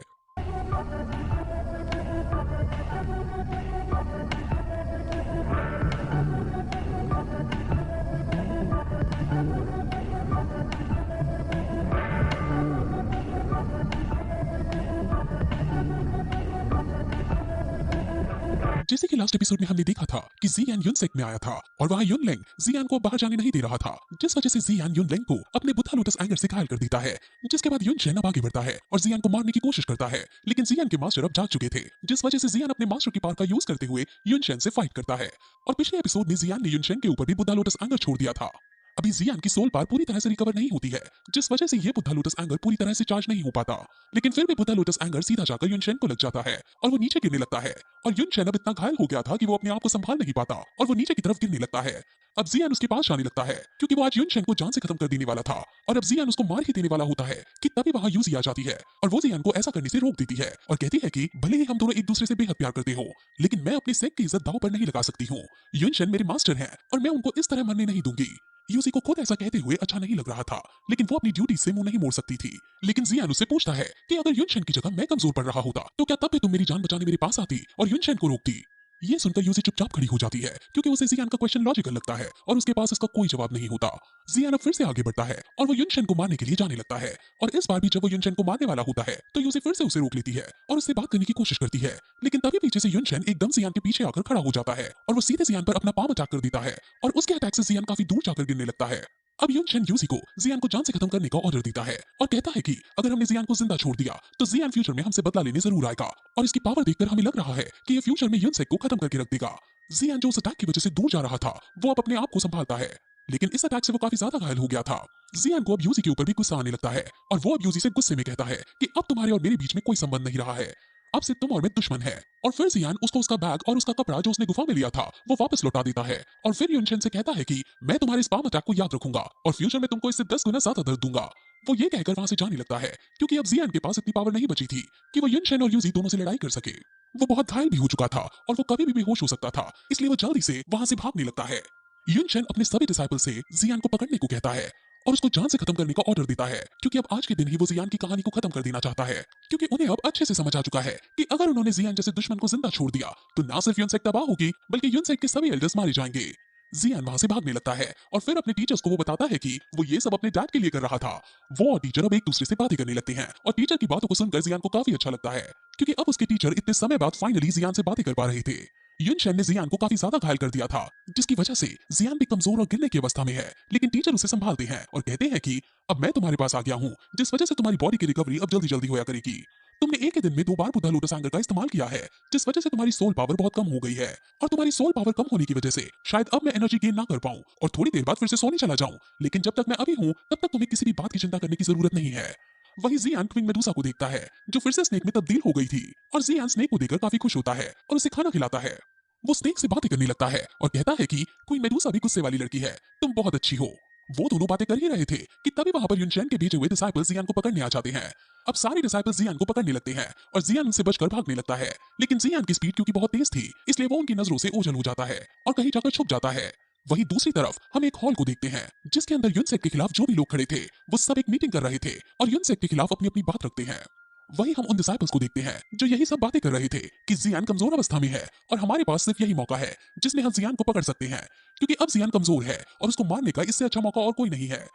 A: जैसे कि लास्ट एपिसोड में हमने देखा था कि जियान यूनसेक में आया था और वहाँ युनलेंग जियान को बाहर जाने नहीं दे रहा था, जिस वजह से जियान युनलेंग को अपने बुद्धा लोटस एंगर से घायल कर देता है। जिसके बाद युनशेन अब आगे बढ़ता है और जियान को मारने की कोशिश करता है, लेकिन जियान के मास्टर अब जाग चुके थे, जिस वजह से जियान अपने मास्टर की पावर का यूज करते हुए युनशेन से फाइट करता है। और पिछले एपिसोड में जियान ने युनशेन के ऊपर भी बुद्धा लोटस एंगर छोड़ दिया था। अभी जियान की सोल पावर पूरी तरह से रिकवर नहीं होती है, जिस वजह से ये बुद्धा लोटस एंगर पूरी तरह से चार्ज नहीं हो पाता, लेकिन फिर भी बुद्धा लोटस एंगर सीधा जाकर युनशेन को लग जाता है और वो नीचे गिरने लगता है। और युनशेन अब इतना घायल हो गया था कि वो अपने आप को संभाल नहीं पाता और वो नीचे की तरफ गिरने लगता है। अब जियान उसके पास जाने लगता है क्योंकि वो आज युनशेन को जान से खत्म कर देने वाला था और अब जियान उसको मार ही देने वाला होता है कि तभी वहां यूजी आ जाती है और वो जियान को ऐसा करने से रोक देती है और कहती है कि भले ही हम दोनों एक दूसरे से बेहद प्यार करते हो, लेकिन मैं अपनी सेक की इज्जत दांव पर नहीं लगा सकती हूँ। युनशेन मेरे मास्टर हैं और मैं उनको इस तरह मरने नहीं दूंगी। यूसी को खुद ऐसा कहते हुए अच्छा नहीं लग रहा था, लेकिन वो अपनी ड्यूटी से मुंह नहीं मोड़ सकती थी। लेकिन जियान उससे पूछता है कि अगर युनशेन की जगह मैं कमजोर पड़ रहा होता तो क्या तब भी तुम मेरी जान बचाने मेरे पास आती और युनशेन को रोकती। ये सुनकर यूसी चुपचाप खड़ी हो जाती है क्योंकि उसे जियान का क्वेश्चन लॉजिकल लगता है और उसके पास इसका कोई जवाब नहीं होता। जियान अब फिर से आगे बढ़ता है और वो युनशेन को मारने के लिए जाने लगता है और इस बार भी जब वो युनशेन को मारने वाला होता है तो यूसी फिर से उसे रोक लेती है और उससे बात करने की कोशिश करती है, लेकिन तभी पीछे से युनशेन एकदम जियान के पीछे आकर खड़ा हो जाता है और वो सीधे जियान पर अपना पांव अटैक कर देता है और उसके अटैक से जियान काफी दूर जाकर गिरने लगता है। अब युनशेन यूसी को जियान को जान से खत्म करने का ऑर्डर देता है और कहता है कि अगर हमने जियान को जिंदा छोड़ दिया तो जियान फ्यूचर में हमसे बदला लेने जरूर आएगा और इसकी पावर देखकर हमें लग रहा है कि ये फ्यूचर में युनसेक को खत्म करके रख देगा। जियान जो उस अटैक की वजह से दूर जा रहा था वो अब अपने आप को संभालता है, लेकिन इस अटैक से वो काफी ज्यादा घायल हो गया था। जियान को अब यूजी के ऊपर भी गुस्सा आने लगता है और वो अब यूजी से गुस्से में कहता है कि अब तुम्हारे और मेरे बीच में कोई संबंध नहीं रहा है, अब से तुम और मैं दुश्मन है। और फिर जियान उसको उसका बैग और उसका कपड़ा जो उसने गुफा में लिया था वो वापस लौटा देता है और फिर युनशेन से कहता है कि मैं तुम्हारे इस पाम अटैक को याद रखूंगा और फ्यूचर में तुमको इससे 10 गुना ज्यादा दर्द दूंगा। वो ये कहकर वहां से जाने लगता है क्योंकि अब जियान के पास इतनी पावर नहीं बची थी कि वो युनशेन और यूजी दोनों से लड़ाई कर सके। वो बहुत घायल भी हो चुका था और वो कभी भी बेहोश हो सकता था, इसलिए वो जल्दी से वहां से भागने लगता है। युनशेन अपने सभी डिसाइपल से जियान को पकड़ने को कहता है और उसको जान से खत्म करने का ऑर्डर देता है क्योंकि अब आज के दिन ही वो जियान की कहानी को खत्म कर देना चाहता है, क्योंकि उन्हें अब अच्छे से समझ आ चुका है कि अगर उन्होंने जियान जैसे दुश्मन को जिंदा छोड़ दिया तो ना सिर्फ युनसेक तबाह होगी बल्कि युनसेक के सभी एल्डर्स मारे जाएंगे। जियान वहां से भागने लगता है और फिर अपने टीचर्स को वो बताता है कि वो ये सब अपने डैड के लिए कर रहा था। वो और टीचर अब एक दूसरे से बातें करने लगते हैं और टीचर की बातों को सुनकर जियान को काफी अच्छा लगता है क्योंकि अब उसके टीचर इतने समय बाद फाइनली जियान से बातें कर पा रहे थे। युनशेन ने जियान को काफी ज्यादा घायल कर दिया था, जिसकी वजह से जियान भी कमजोर और गिरने की अवस्था में है, लेकिन टीचर उसे संभालते हैं और कहते हैं कि अब मैं तुम्हारे पास आ गया हूँ, जिस वजह से तुम्हारी बॉडी की रिकवरी अब जल्दी जल्दी होया करेगी। तुमने एक ही दिन में 2 बार बुद्धा लोटस एंगर का इस्तेमाल किया है, जिस वजह से तुम्हारी सोल पावर बहुत कम हो गई है और तुम्हारी सोल पावर कम होने की वजह से शायद अब मैं एनर्जी गेन ना कर पाऊं और थोड़ी देर बाद फिर से सोने चला जाऊं, लेकिन जब तक मैं अभी हूं तब तक तुम्हें किसी भी बात की चिंता करने की जरूरत नहीं है। वही जियान क्वीन मेडुसा को देखता है जो फिर से स्नेक में तब्दील हो गई थी और जियान स्नेक को देखकर काफी खुश होता है और उसे खाना खिलाता है। वो स्नेक से बातें करने लगता है और कहता है कि क्वीन मेडुसा भी गुस्से वाली लड़की है, तुम बहुत अच्छी हो। वो दोनों बातें कर ही रहे थे कि तभी वहां पर युनशेन के भेजे हुए डिसाइपल्स जियान को पकड़ने आ जाते हैं। अब सारे डिसाइपल्स जियान को पकड़ने लगते हैं और जियान उनसे बचकर भागने लगता है, लेकिन जियान की स्पीड क्योंकि बहुत तेज थी इसलिए वो उनकी नजरों से ओझल हो जाता है और कहीं जाकर छुप जाता है। वहीं दूसरी तरफ हम एक हॉल को देखते हैं जिसके अंदर युनसेक के खिलाफ जो भी लोग खड़े थे वो सब एक मीटिंग कर रहे थे और युनसेक के खिलाफ अपनी अपनी बात रखते हैं। वहीं हम उन डिसाइपल्स को देखते हैं जो यही सब बातें कर रहे थे कि जियान कमजोर अवस्था में है और हमारे पास सिर्फ यही मौका है जिसमें हम जियान को पकड़ सकते हैं, क्योंकि अब जियान कमजोर है और उसको मारने का इससे अच्छा मौका और कोई नहीं है।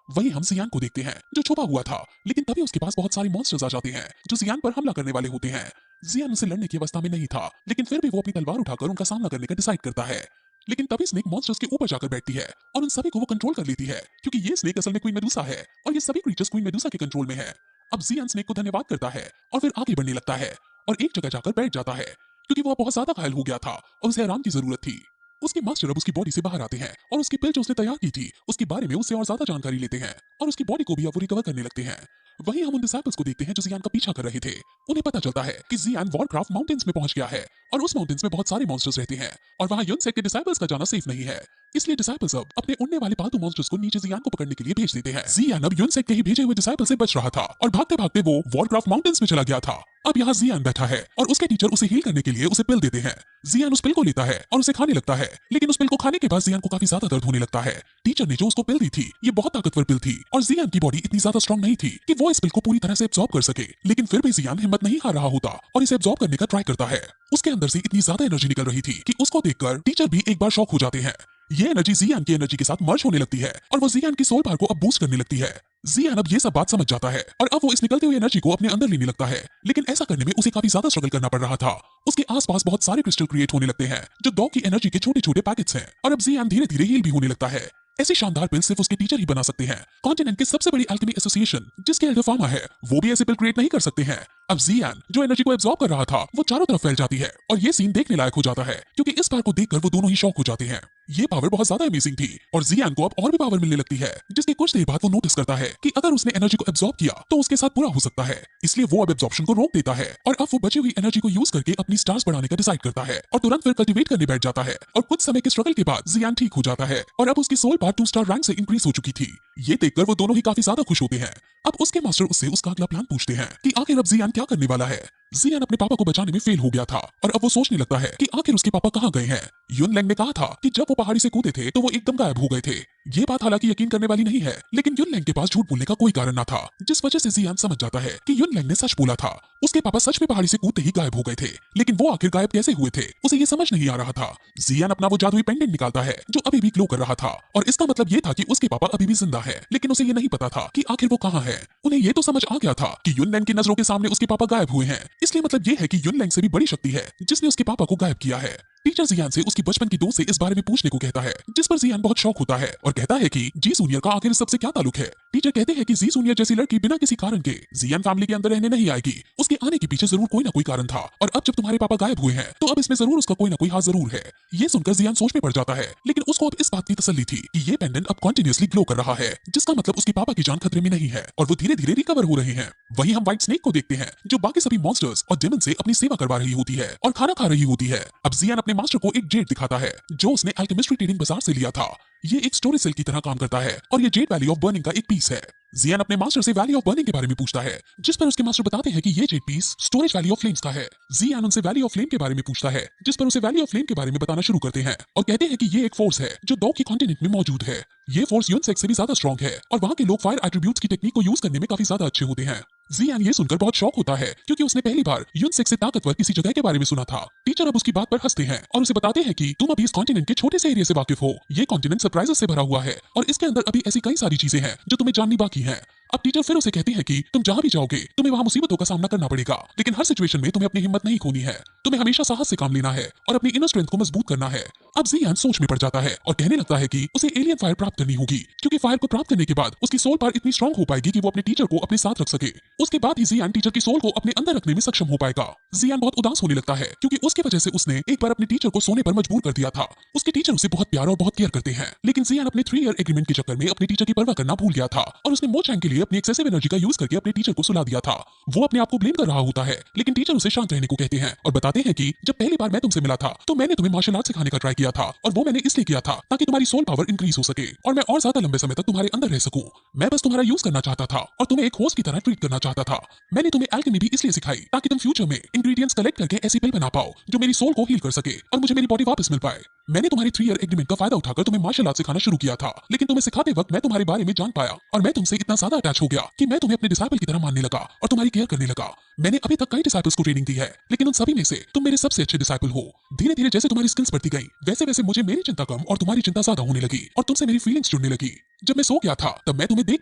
A: वहीं हम जियान को देखते हैं जो छुपा हुआ था, लेकिन तभी उसके पास बहुत सारे मॉन्स्टर्स आ जाते हैं जो जियान पर हमला करने वाले होते हैं। जियान उनसे लड़ने की अवस्था में नहीं था, लेकिन फिर भी वो अपनी तलवार उठाकर उनका सामना करने का डिसाइड करता है। लेकिन तभी स्नेक मॉन्स्टर्स के ऊपर जाकर बैठती है और उन सभी को वो कंट्रोल कर लेती है क्योंकि ये स्नेक असल में क्वीन मेडुसा है और ये सभी क्रीचर्स क्वीन मेडुसा के कंट्रोल में है। अब जियान स्नेक को धन्यवाद करता है और फिर आगे बढ़ने लगता है और एक जगह जाकर बैठ जाता है क्योंकि वो बहुत ज्यादा घायल हो गया था और उसे आराम की जरूरत थी। उसके मास्टर अब उसकी बॉडी से बाहर आते हैं और उसकी पिल जो उसने तैयार की थी उसके बारे में उससे और ज्यादा जानकारी लेते हैं और उसकी बॉडी को भी अब वो रिकवर करने लगते हैं। वहीं हम उन डिसाइपल्स को देखते हैं जो जियान का पीछा कर रहे थे। उन्हें पता चलता है कि जियान वॉरक्राफ्ट माउंटेन्स में पहुंच गया है और उस माउंटेन्स में बहुत सारे मॉन्स्टर्स रहते हैं और वहां युनसेक के डिसाइपल्स का जाना सेफ नहीं है, इसलिए डिसाइपल्स अब अपने उड़ने वाले पालतू मॉन्स्टर्स को नीचे जियान को पकड़ने के लिए भेज देते हैं। जियान अब युनसेक के ही भेजे हुए डिसाइपल से बच रहा था और भागते भागते वो वॉरक्राफ्ट माउंटेन्स में चला गया था। अब यहाँ जियान बैठा है और उसके टीचर उसे हील करने के लिए उसे पिल देते हैं। जियान उस पिल को लेता है और उसे खाने लगता है, लेकिन उस पिल को खाने के बाद जियान को काफी ज्यादा दर्द होने लगता है। टीचर ने जो उसको पिल दी थी ये बहुत ताकतवर पिल थी और जियान की बॉडी इतनी ज्यादा स्ट्रांग नहीं थी कि वो इस पिल को पूरी तरह से एब्जॉर्ब कर सके, लेकिन फिर भी जियान हिम्मत नहीं हार रहा होता और इसे एब्जॉर्ब करने का ट्राई करता है। उसके अंदर से इतनी ज्यादा एनर्जी निकल रही थी कि उसको देखकर टीचर भी एक बार शॉक हो जाते हैं। ये एनर्जी जियान की एनर्जी के साथ मर्ज होने लगती है और वो जियान की सोल पावर को अब बूस्ट करने लगती है। जियान अब ये सब बात समझ जाता है और अब वो इस निकलते हुए एनर्जी को अपने अंदर लेने लगता है, लेकिन ऐसा करने में उसे काफी ज्यादा स्ट्रगल करना पड़ रहा था। उसके आसपास बहुत सारे क्रिस्टल क्रिएट होने लगते हैं जो डॉग की एनर्जी के छोटे छोटे पैकेट्स हैं और अब जियान धीरे धीरे हील भी होने लगता है। ऐसी शानदार पिल सिर्फ उसके टीचर ही बना सकते हैं। कॉन्टिनेंट की सबसे बड़ी अल्केमी एसोसिएशन जिसके एल्डर फार्मा है, वो भी ऐसे पिल क्रिएट नहीं कर सकते हैं। अब जियान जो एनर्जी को एब्जॉर्ब कर रहा था वो चारों तरफ फैल जाती है और ये सीन देखने लायक हो जाता है क्योंकि इस पावर को देखकर वो दोनों ही शॉक हो जाते हैं। ये पावर बहुत ज्यादा अमेजिंग थी और जियान को अब और भी पावर मिलने लगती है, जिसके कुछ देर बाद वो नोटिस करता है कि अगर उसने एनर्जी को एब्जॉर्ब किया तो उसके साथ बुरा हो सकता है, इसलिए वो अब एब्जॉर्प्शन को रोक देता है और अब वो बची हुई एनर्जी को यूज करके अपनी स्टार्स बढ़ाने का डिसाइड करता है और तुरंत फिर कल्टीवेट करने बैठ जाता है और कुछ समय के स्ट्रगल के बाद जियान ठीक हो जाता है और अब उसकी सोल पावर 2 स्टार रैंक से इंक्रीज हो चुकी थी। ये देखकर वो दोनों ही काफी ज्यादा खुश होते हैं। अब उसके मास्टर उससे उसका अगला प्लान पूछते हैं कि आखिर अब जियान क्या करने वाला है। जियान अपने पापा को बचाने में फेल हो गया था और अब वो सोचने लगता है कि आखिर उसके पापा कहाँ गए हैं। युन लैंग ने कहा था कि जब वो पहाड़ी से कूदे थे तो वो एकदम गायब हो गए थे। ये बात हालांकि यकीन करने वाली नहीं है, लेकिन युन लैंग के पास झूठ बोलने का कोई कारण न था, जिस वजह से जियान समझ जाता है कि युन लैंग ने सच बोला था। उसके पापा सच में पहाड़ी से कूदते ही गायब हो गए थे, लेकिन वो आखिर गायब कैसे हुए थे उसे ये समझ नहीं आ रहा था। जियान अपना वो जादुई पेंडेंट निकालता है जो अभी भी ग्लो कर रहा था और इसका मतलब ये था कि उसके पापा अभी भी जिंदा है, लेकिन उसे ये नहीं पता था कि आखिर वो कहाँ है। उन्हें ये तो समझ आ गया था कि युन लैंग की नजरों के सामने उसके पापा गायब हुए हैं, इसलिए मतलब ये है कि युन लैंग से भी बड़ी शक्ति है जिसने उसके पापा को गायब किया है। टीचर जियान से उसकी बचपन की दोस्त से इस बारे में पूछने को कहता है, जिस पर जियान बहुत शौक होता है और कहता है कि जी जूनियर का आखिर सबसे क्या ताल्लुक है। टीचर कहते हैं कि जी जूनियर जैसी लड़की बिना किसी कारण के जियान फैमिली के अंदर रहने नहीं आएगी, उसके आने के पीछे जरूर कोई ना कोई कारण था और अब जब तुम्हारे पापा गायब हुए हैं तो अब इसमें जरूर उसका कोई ना कोई हाथ जरूर है। ये सुनकर जियान सोच में पड़ जाता है, लेकिन उसको अब इस बात की तसल्ली थी कि ये पेंडेंट अब कॉन्टिन्यूसली ग्लो कर रहा है, जिसका मतलब उसके पापा की जान खतरे में नहीं है और वो धीरे धीरे रिकवर हो रहे हैं। वहीं हम व्हाइट स्नेक को देखते हैं जो बाकी सभी मॉन्स्टर्स और डेमन से अपनी सेवा करवा रही होती है और खाना खा रही होती है। अब जियान अपने मास्टर को एक जेड दिखाता है जो उसने अल्केमिस्ट्री ट्रेडिंग बाजार से लिया था। ये एक स्टोरेज सेल की तरह काम करता है और ये जेड वैली ऑफ बर्निंग का एक पीस है। जियान अपने मास्टर से वैली ऑफ बर्निंग के बारे में पूछता है, जिस पर उसके मास्टर बताते हैं कि ये jade piece storage valley of flames का है। जियान उनसे वैली ऑफ फ्लेम के बारे में पूछता है, जिस पर उसे वैली ऑफ फ्लेम के बारे में बताना शुरू करते हैं और कहते हैं कि ये एक फोर्स है जो डॉग के कॉन्टिनेंट में मौजूद है। ये फोर्स यूनसेक से भी ज्यादा स्ट्रॉन्ग है और वहाँ के लोग फायर एट्रीब्यूट्स की टेक्निक को यूज करने में काफी ज्यादा अच्छे होते हैं। जियान ये सुनकर बहुत शौक होता है क्योंकि उसने पहली बार यूनसेक से ताकतवर किसी जगह के बारे में सुना था। टीचर अब उसकी बात पर हंसते हैं और उसे बताते हैं कि तुम अभी इस कॉन्टिनेंट के छोटे से एरिया से वाकिफ हो। ये कॉन्टिनेंट सरप्राइजेस से भरा हुआ है और इसके अंदर अभी ऐसी कई सारी चीजें हैं जो तुम्हें जाननी बाकी हैं। अब टीचर फिर उसे कहते हैं कि तुम जहां भी जाओगे तुम्हें वहां मुसीबतों का सामना करना पड़ेगा, लेकिन हर सिचुएशन में तुम्हें अपनी हिम्मत नहीं खोनी है। तुम्हें हमेशा साहस से काम लेना है और अपनी इनर स्ट्रेंथ को मजबूत करना है। अब जियान सोच में पड़ जाता है और कहने लगता है कि उसे एलियन फायर प्राप्त करनी होगी, क्योंकि फायर को प्राप्त करने के बाद उसकी सोल पावर इतनी स्ट्रांग हो पाएगी कि वो अपने टीचर को अपने साथ रख सके। उसके बाद ही जियान टीचर की सोल को अपने अंदर रखने में सक्षम हो पाएगा। जियान बहुत उदास होने लगता है क्योंकि उसकी वजह से उसने एक बार अपने टीचर को सोने पर मजबूर कर दिया था। उसके टीचर उसे बहुत प्यार और बहुत केयर करते हैं, लेकिन जियान अपने 3 ईयर एग्रीमेंट के चक्कर में अपने टीचर की परवाह करना भूल गया था और उसने मो चैंग के लिए अपनी एक्सेसिव एनर्जी का यूज करके अपने टीचर को सुला दिया था। वो अपने आप को ब्लेम कर रहा होता है, लेकिन टीचर उसे शांत रहने को कहते हैं और बताते हैं कि जब पहली बार मैं तुमसे मिला था तो मैंने तुम्हें मार्शल आर्ट सिखाने का ट्राई किया था और वो मैंने इसलिए किया था ताकि तुम्हारी सोल पावर इंक्रीज हो सके और मैं और ज्यादा लंबे समय तक तुम्हारे अंदर रह सकूं। मैं बस तुम्हारा यूज करना चाहता था और तुम्हें एक होस्ट की तरह ट्रीट करना चाहता था। मैंने तुम्हें एल्केमी भी इसलिए सिखाई ताकि तुम फ्यूचर में इंग्रेडिएंट्स कलेक्ट करके ऐसी पिल बना पाओ जो मेरी सोल को हील कर सके और मुझे मेरी बॉडी वापस मिल पाए। मैंने तुम्हारी 3 ईयर एग्रीमेंट का फायदा उठाकर तुम्हें मार्शल आर्ट सिखाना शुरू किया था, लेकिन तुम्हें सिखाते वक्त मैं तुम्हारे बारे में जान पाया और मैं तुमसे इतना ज्यादा अटैच हो गया कि मैं तुम्हें अपने डिसाइपल की तरह मानने लगा और तुम्हारी केयर करने लगा। मैंने अभी तक कई डिसाइपल्स को ट्रेनिंग दी है, लेकिन उन सभी में से तुम मेरे सबसे अच्छे डिसाइपल हो। धीरे धीरे जैसे तुम्हारी स्किल्स बढ़ती गई वैसे वैसे मुझे मेरी चिंता कम और तुम्हारी चिंता ज्यादा होने लगी और तुमसे मेरी फीलिंग्स जुड़ने लगी। जब मैं सो गया था तब मैं तुम्हें देख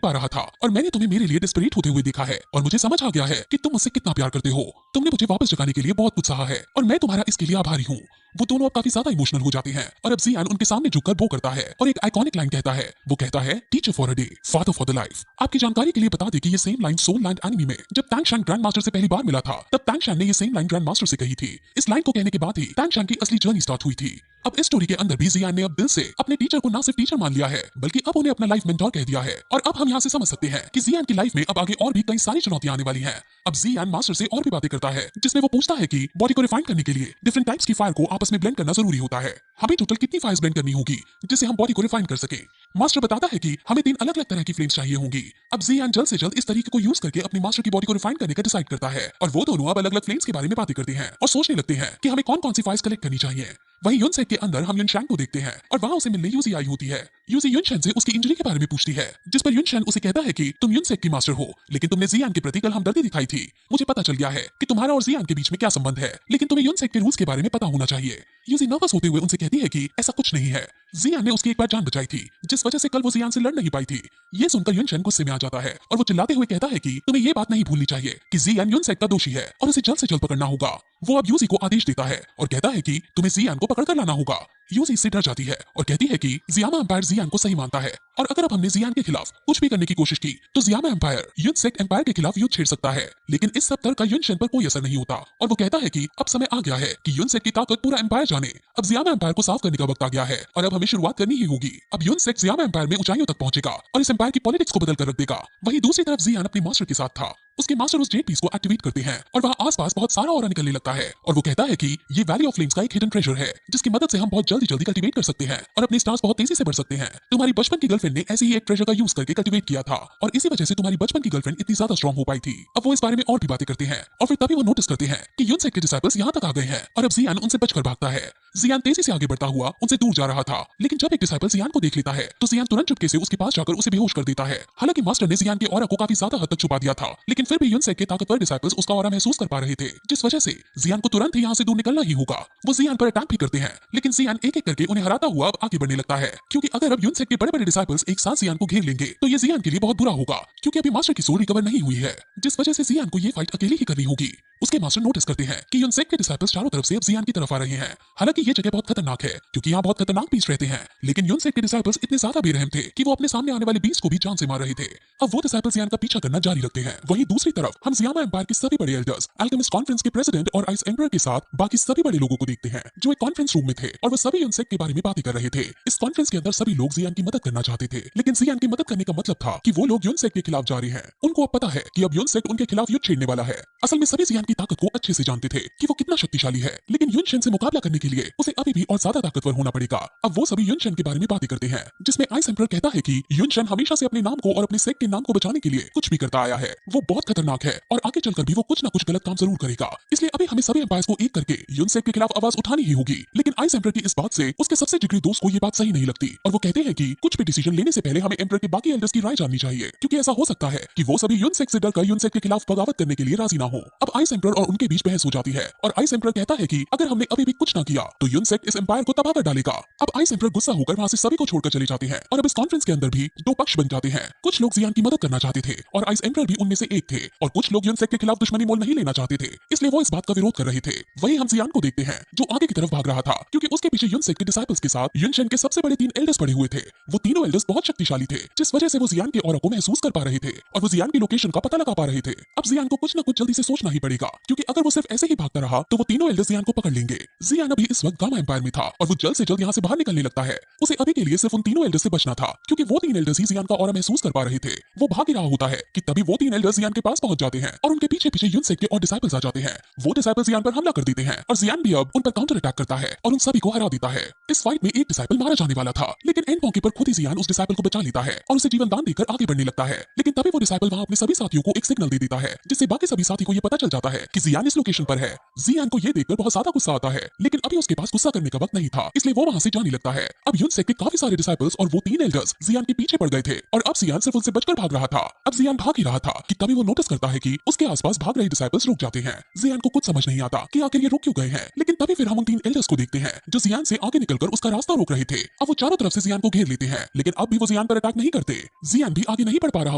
A: पा रहा था और मैंने तुम्हें मेरे लिए डिस्परेट होते हुए देखा है और मुझे समझ आ गया है कि तुम मुझसे कितना प्यार करते हो। तुमने मुझे वापस जगाने के लिए बहुत कुछ सहा है और मैं तुम्हारा इसके लिए आभारी हूँ। वो दोनों अब काफी ज्यादा इमोशनल हो जाते हैं और अब जियान उनके सामने झुककर बो करता है और एक आइकॉनिक लाइन कहता है। वो कहता है, teacher for a day, father for the life. आपकी जानकारी के लिए बता दें कि ये same line soul land anime में जब टैंग शैन ग्रैंड मास्टर से पहली बार मिला था तब टैंग शैन ने ये सेम लाइन ग्रैंड मास्टर से कही थी। इस लाइन को कहने के बाद ही टैंग शैन की असली जर्नी स्टार्ट हुई थी। अब इस स्टोरी के अंदर भी जियान ने अब दिल से अपने टीचर को ना सिर्फ टीचर मान लिया है बल्कि अब उन्हें अपना लाइफ मेंटोर कह दिया है और अब हम यहाँ से समझ सकते हैं कि जियान की लाइफ में अब आगे और भी कई सारी चुनौतियां आने वाली हैं। अब जियान मास्टर से और भी बातें करता है जिसमें वो पूछता है कि बॉडी को रिफाइन करने के लिए डिफरेंट टाइप्स की फायर को आपस में ब्लेंड करना जरूरी होता है। हमें टोटल कितनी फायर्स ब्लेंड करनी होगी जिससे हम बॉडी को रिफाइन कर सके। मास्टर बताता है कि हमें 3 अलग अलग तरह की फ्लेम्स चाहिए होंगी। अब जियान जल्द से जल्द इस तरीके को यूज करके अपनी मास्टर की बॉडी को रिफाइन करने का डिसाइड करता है और वो दोनों अब अलग अलग फ्लेम्स के बारे में बातें करते हैं और सोचने लगते हैं कि हमें कौन कौन सी फायर्स कलेक्ट करनी चाहिए। वहीं यूनसेक के अंदर हम युनशैंग को देखते हैं और वहां उसे मिलने यूजी आई होती है। यूजी युनशेन से उसकी इंजरी के बारे में पूछती है, जिस पर युनशेन उसे कहता है कि तुम युनसेक की मास्टर हो, लेकिन तुमने जियान के प्रति कल हमदर्दी दिखाई थी। मुझे पता चल गया है कि तुम्हारा और जियान के बीच में क्या संबंध है, लेकिन तुम्हें युनसेक के रूल्स के बारे में पता होना चाहिए। यूजी नर्वस होते हुए उनसे कहती है कि ऐसा कुछ नहीं है, जियान ने उसकी एक बार जान बचाई थी, जिस वजह से कल वो जियान से लड़ नहीं पाई थी। ये सुनकर युनशेन गुस्से में आ जाता है और वो चिल्लाते हुए कहता है कि तुम्हें ये बात नहीं भूलनी चाहिए कि जियान युनसेक का दोषी है और उसे जल्द से जल्द पकड़ना होगा। वो अब यूजी को आदेश देता है और कहता है कि तुम्हें जियान को पकड़ कर लाना होगा। यूजी इससे डर जाती है और कहती है कि जियामा एम्पायर जियान को सही मानता है और अगर अब हमने जियान के खिलाफ कुछ भी करने की कोशिश की तो जियामा एम्पायर युनसेक एम्पायर के खिलाफ युद्ध छेड़ सकता है। लेकिन इस सब तर्क का युनशेन पर कोई असर नहीं होता और वो कहता है कि अब समय आ गया है कि युनसेक की ताकत पूरा एम्पायर जाने। अब जियामा एम्पायर को साफ करने का वक्त आ गया है और अब हमें शुरुआत करनी ही होगी। अब युनसेक जियामा एम्पायर में ऊंचाइयों तक पहुंचेगा और इस एम्पायर की पॉलिटिक्स को बदल कर रख देगा। वहीं दूसरी तरफ जियान अपने मास्टर के साथ था। उसके मास्टर उस जेड पीस को एक्टिवेट करते हैं और वहाँ आसपास बहुत सारा ऑरा निकलने लगता है और वो कहता है कि ये वैली ऑफ फ्लेम्स का एक हिडन ट्रेजर है जिसकी मदद से हम बहुत जल्दी कल्टीवेट कर सकते हैं और अपने स्टार्स बहुत तेजी से बढ़ सकते हैं। तुम्हारी बचपन की गर्लफ्रेंड ने ऐसे ही एक ट्रेजर का यूज करके कल्टीवेट किया था और इसी वजह से तुम्हारी बचपन की गर्लफ्रेंड इतनी ज्यादा स्ट्रॉन्ग हो पाई थी। अब वो इस बारे में और भी बातें करते हैं और फिर तभी वो नोटिस करते हैं कि युनसेक के डिसाइपल्स यहाँ तक आ गए हैं और अब जियान उनसे बचकर भागता है। जियान तेजी से आगे बढ़ता हुआ उनसे दूर जा रहा था, लेकिन जब एक डिसाइपल जियान को देख लेता है तो जियान तुरंत चुपके से उसके पास जाकर उसे बेहोश कर देता है। हालांकि मास्टर ने जियान के ऑरा को काफी ज्यादा हद तक छुपा दिया था, लेकिन फिर भी युनसेक के ताकतवर डिसाइपल्स उसका ऑरा महसूस कर पा रहे थे, जिस वजह से जियान को तुरंत ही यहाँ से दूर निकलना ही होगा। वो जियान पर अटैक भी करते हैं, लेकिन जियान एक एक करके उन्हें हराता हुआ अब आगे बढ़ने लगता है, क्योंकि अगर अब युनसेक के बड़े बड़े डिसाइपल्स एक साथ जियान को घेर लेंगे तो ये जियान के लिए बहुत बुरा होगा, क्योंकि अभी मास्टर की सोल रिकवर नहीं हुई है, जिस वजह से जियान को ये फाइट अकेले ही करनी होगी। उसके मास्टर नोटिस करते हैं कि युनसेक के डिसाइपल्स चारों तरफ से अब जियान की तरफ आ रहे हैं। हालांकि ये जगह बहुत खतरनाक है क्योंकि यहाँ बहुत खतरनाक बीस्ट रहते हैं, लेकिन युनसेक के डिसाइपल्स इतने ज्यादा बेरहम थे कि वो अपने सामने आने वाले बीस्ट को भी जान से मार रहे थे। अब वो डिसाइपल्स जियान का पीछा करना जारी रखते हैं। वहीं दूसरी तरफ हम जियामा एम्पायर के सभी बड़े एल्डर्स, अल्केमिस्ट कॉन्फ्रेंस के प्रेसिडेंट और आइस एम्परर के साथ बाकी सभी बड़े लोगों को देखते हैं जो एक कॉन्फ्रेंस रूम में थे और वो सभी युनसेक के बारे में बातें कर रहे थे। इस कॉन्फ्रेंस के अंदर सभी लोग जियान की मदद करना चाहते थे, लेकिन जियान की मदद करने का मतलब था कि वो लोग युनसेक के खिलाफ जा रहे हैं। उनको अब पता है कि अब युनसेक उनके खिलाफ युद्ध छेड़ने वाला है। असल में सभी जियान की ताकत को अच्छे से जानते थे कि वो कितना शक्तिशाली है, लेकिन युनशेन से मुकाबला करने के लिए उसे अभी भी और ज्यादा ताकतवर होना पड़ेगा। अब वो सभी युनशेन के बारे में बातें करते हैं, जिसमें आइस एम्परर कहता है कि युनशेन हमेशा से अपने नाम को और अपने सेक के नाम को बचाने के लिए कुछ भी करता आया है। वो बहुत खतरनाक है और आगे चलकर भी वो कुछ ना कुछ गलत काम जरूर करेगा, इसलिए अभी हमें सभी एम्पायर्स को एक करके युनसेक के खिलाफ आवाज उठानी ही होगी। लेकिन आइस एम्परर की इस बात से उसके सबसे जिगरी दोस्त को ये बात सही नहीं लगती और वो कहते हैं कि कुछ भी डिसीजन लेने से पहले हमें एम्परर के बाकी एल्डर्स की राय जाननी चाहिए, क्योंकि ऐसा हो सकता है कि वो सभी युनसेक से डरकर युनसेक के खिलाफ बगावत करने के लिए राजी ना हो। अब आइस एम्परर और उनके बीच बहस हो जाती है और आइस एम्परर कहता है कि अगर हमने अभी भी कुछ ना किया तो युनसेक इस एम्पायर को तबाह कर डालेगा। अब आइस एम्परर गुस्सा होकर वहां से सभी को छोड़कर चले जाते हैं और अब इस कॉन्फ्रेंस के अंदर भी दो पक्ष बन जाते हैं। कुछ लोग जियान की मदद करना चाहते थे और आइस एम्परर भी उनमें से एक थे, और कुछ लोग युनसेक के खिलाफ दुश्मनी मोल नहीं लेना चाहते थे, इसलिए वो इस बात का विरोध कर रहे थे। वहीं हम जियान को देखते हैं जो आगे की तरफ भाग रहा था, क्योंकि उसके पीछे युनसेक के डिसाइपल्स के साथ युनशेन के सबसे बड़े 3 एल्डर्स पड़े हुए थे। वो तीनों एल्डर्स बहुत शक्तिशाली थे, जिस वजह से वो जियान के ऑरा को महसूस कर पा रहे थे और वो जियान की लोकेशन का पता लगा पा रहे थे। अब जियान को कुछ न कुछ जल्दी से सोचना ही पड़ेगा, क्योंकि अगर वो सिर्फ ऐसे ही भागता रहा तो वो तीनों एल्डर्स जियान को पकड़ लेंगे। जियान अभी इस वक्त गामा एम्पायर में था और वो जल्द से जल्द यहाँ से बाहर निकलने लगता है। उसे अभी के लिए सिर्फ उन तीनों एल्डर्स से बचना था, क्योंकि वो 3 एल्डर्स ही जियान का ऑरा महसूस कर पा रहे थे। वो भाग ही रहा होता है कि तभी वो 3 एल्डर्स जियान के पास पहुंच जाते हैं और उनके पीछे पीछे युनसेक के और डिसाइपल्स आ जाते हैं। वो डिसाइपल्स जियान पर हमला कर देते हैं और जियान भी अब उन पर काउंटर अटैक करता है और उन सभी को हरा देता है। इस फाइट में एक डिसाइपल मारा जाने वाला था, लेकिन एंड मौके पर खुद ही जियान उस डिसाइपल को बचा लेता है और उसे जीवन दान देकर आगे बढ़ने लगता है। लेकिन तभी वो डिसाइपल वहां अपने सभी साथियों को एक सिग्नल दे देता है, जिससे बाकी सभी साथी को ये पता चल जाता है कि जियान इस लोकेशन पर है। जियान को ये देखकर बहुत ज्यादा गुस्सा आता है, लेकिन अभी उसके पास गुस्सा करने का वक्त नहीं था, इसलिए वो वहां से जाने लगता है। अब युनसेक के काफी सारे डिसाइपल्स और वो 3 एल्डर्स जियान के पीछे पड़ गए थे और अब जियान सिर्फ उनसे बचकर भाग रहा था। अब जियान भाग ही रहा था कि तभी वो नोटिस करता है कि उसके आसपास भाग रहे डिसाइपल्स रुक जाते हैं। जियान को कुछ समझ नहीं आता कि आखिर ये रुक क्यों गए हैं, लेकिन तभी फिर हम उन 3 एल्डर्स को देखते हैं जो जियान से आगे निकलकर उसका रास्ता रोक रहे थे। अब वो चारों तरफ से जियान को घेर लेते हैं, लेकिन अब भी वो जियान पर अटैक नहीं करते। जियान भी आगे नहीं बढ़ पा रहा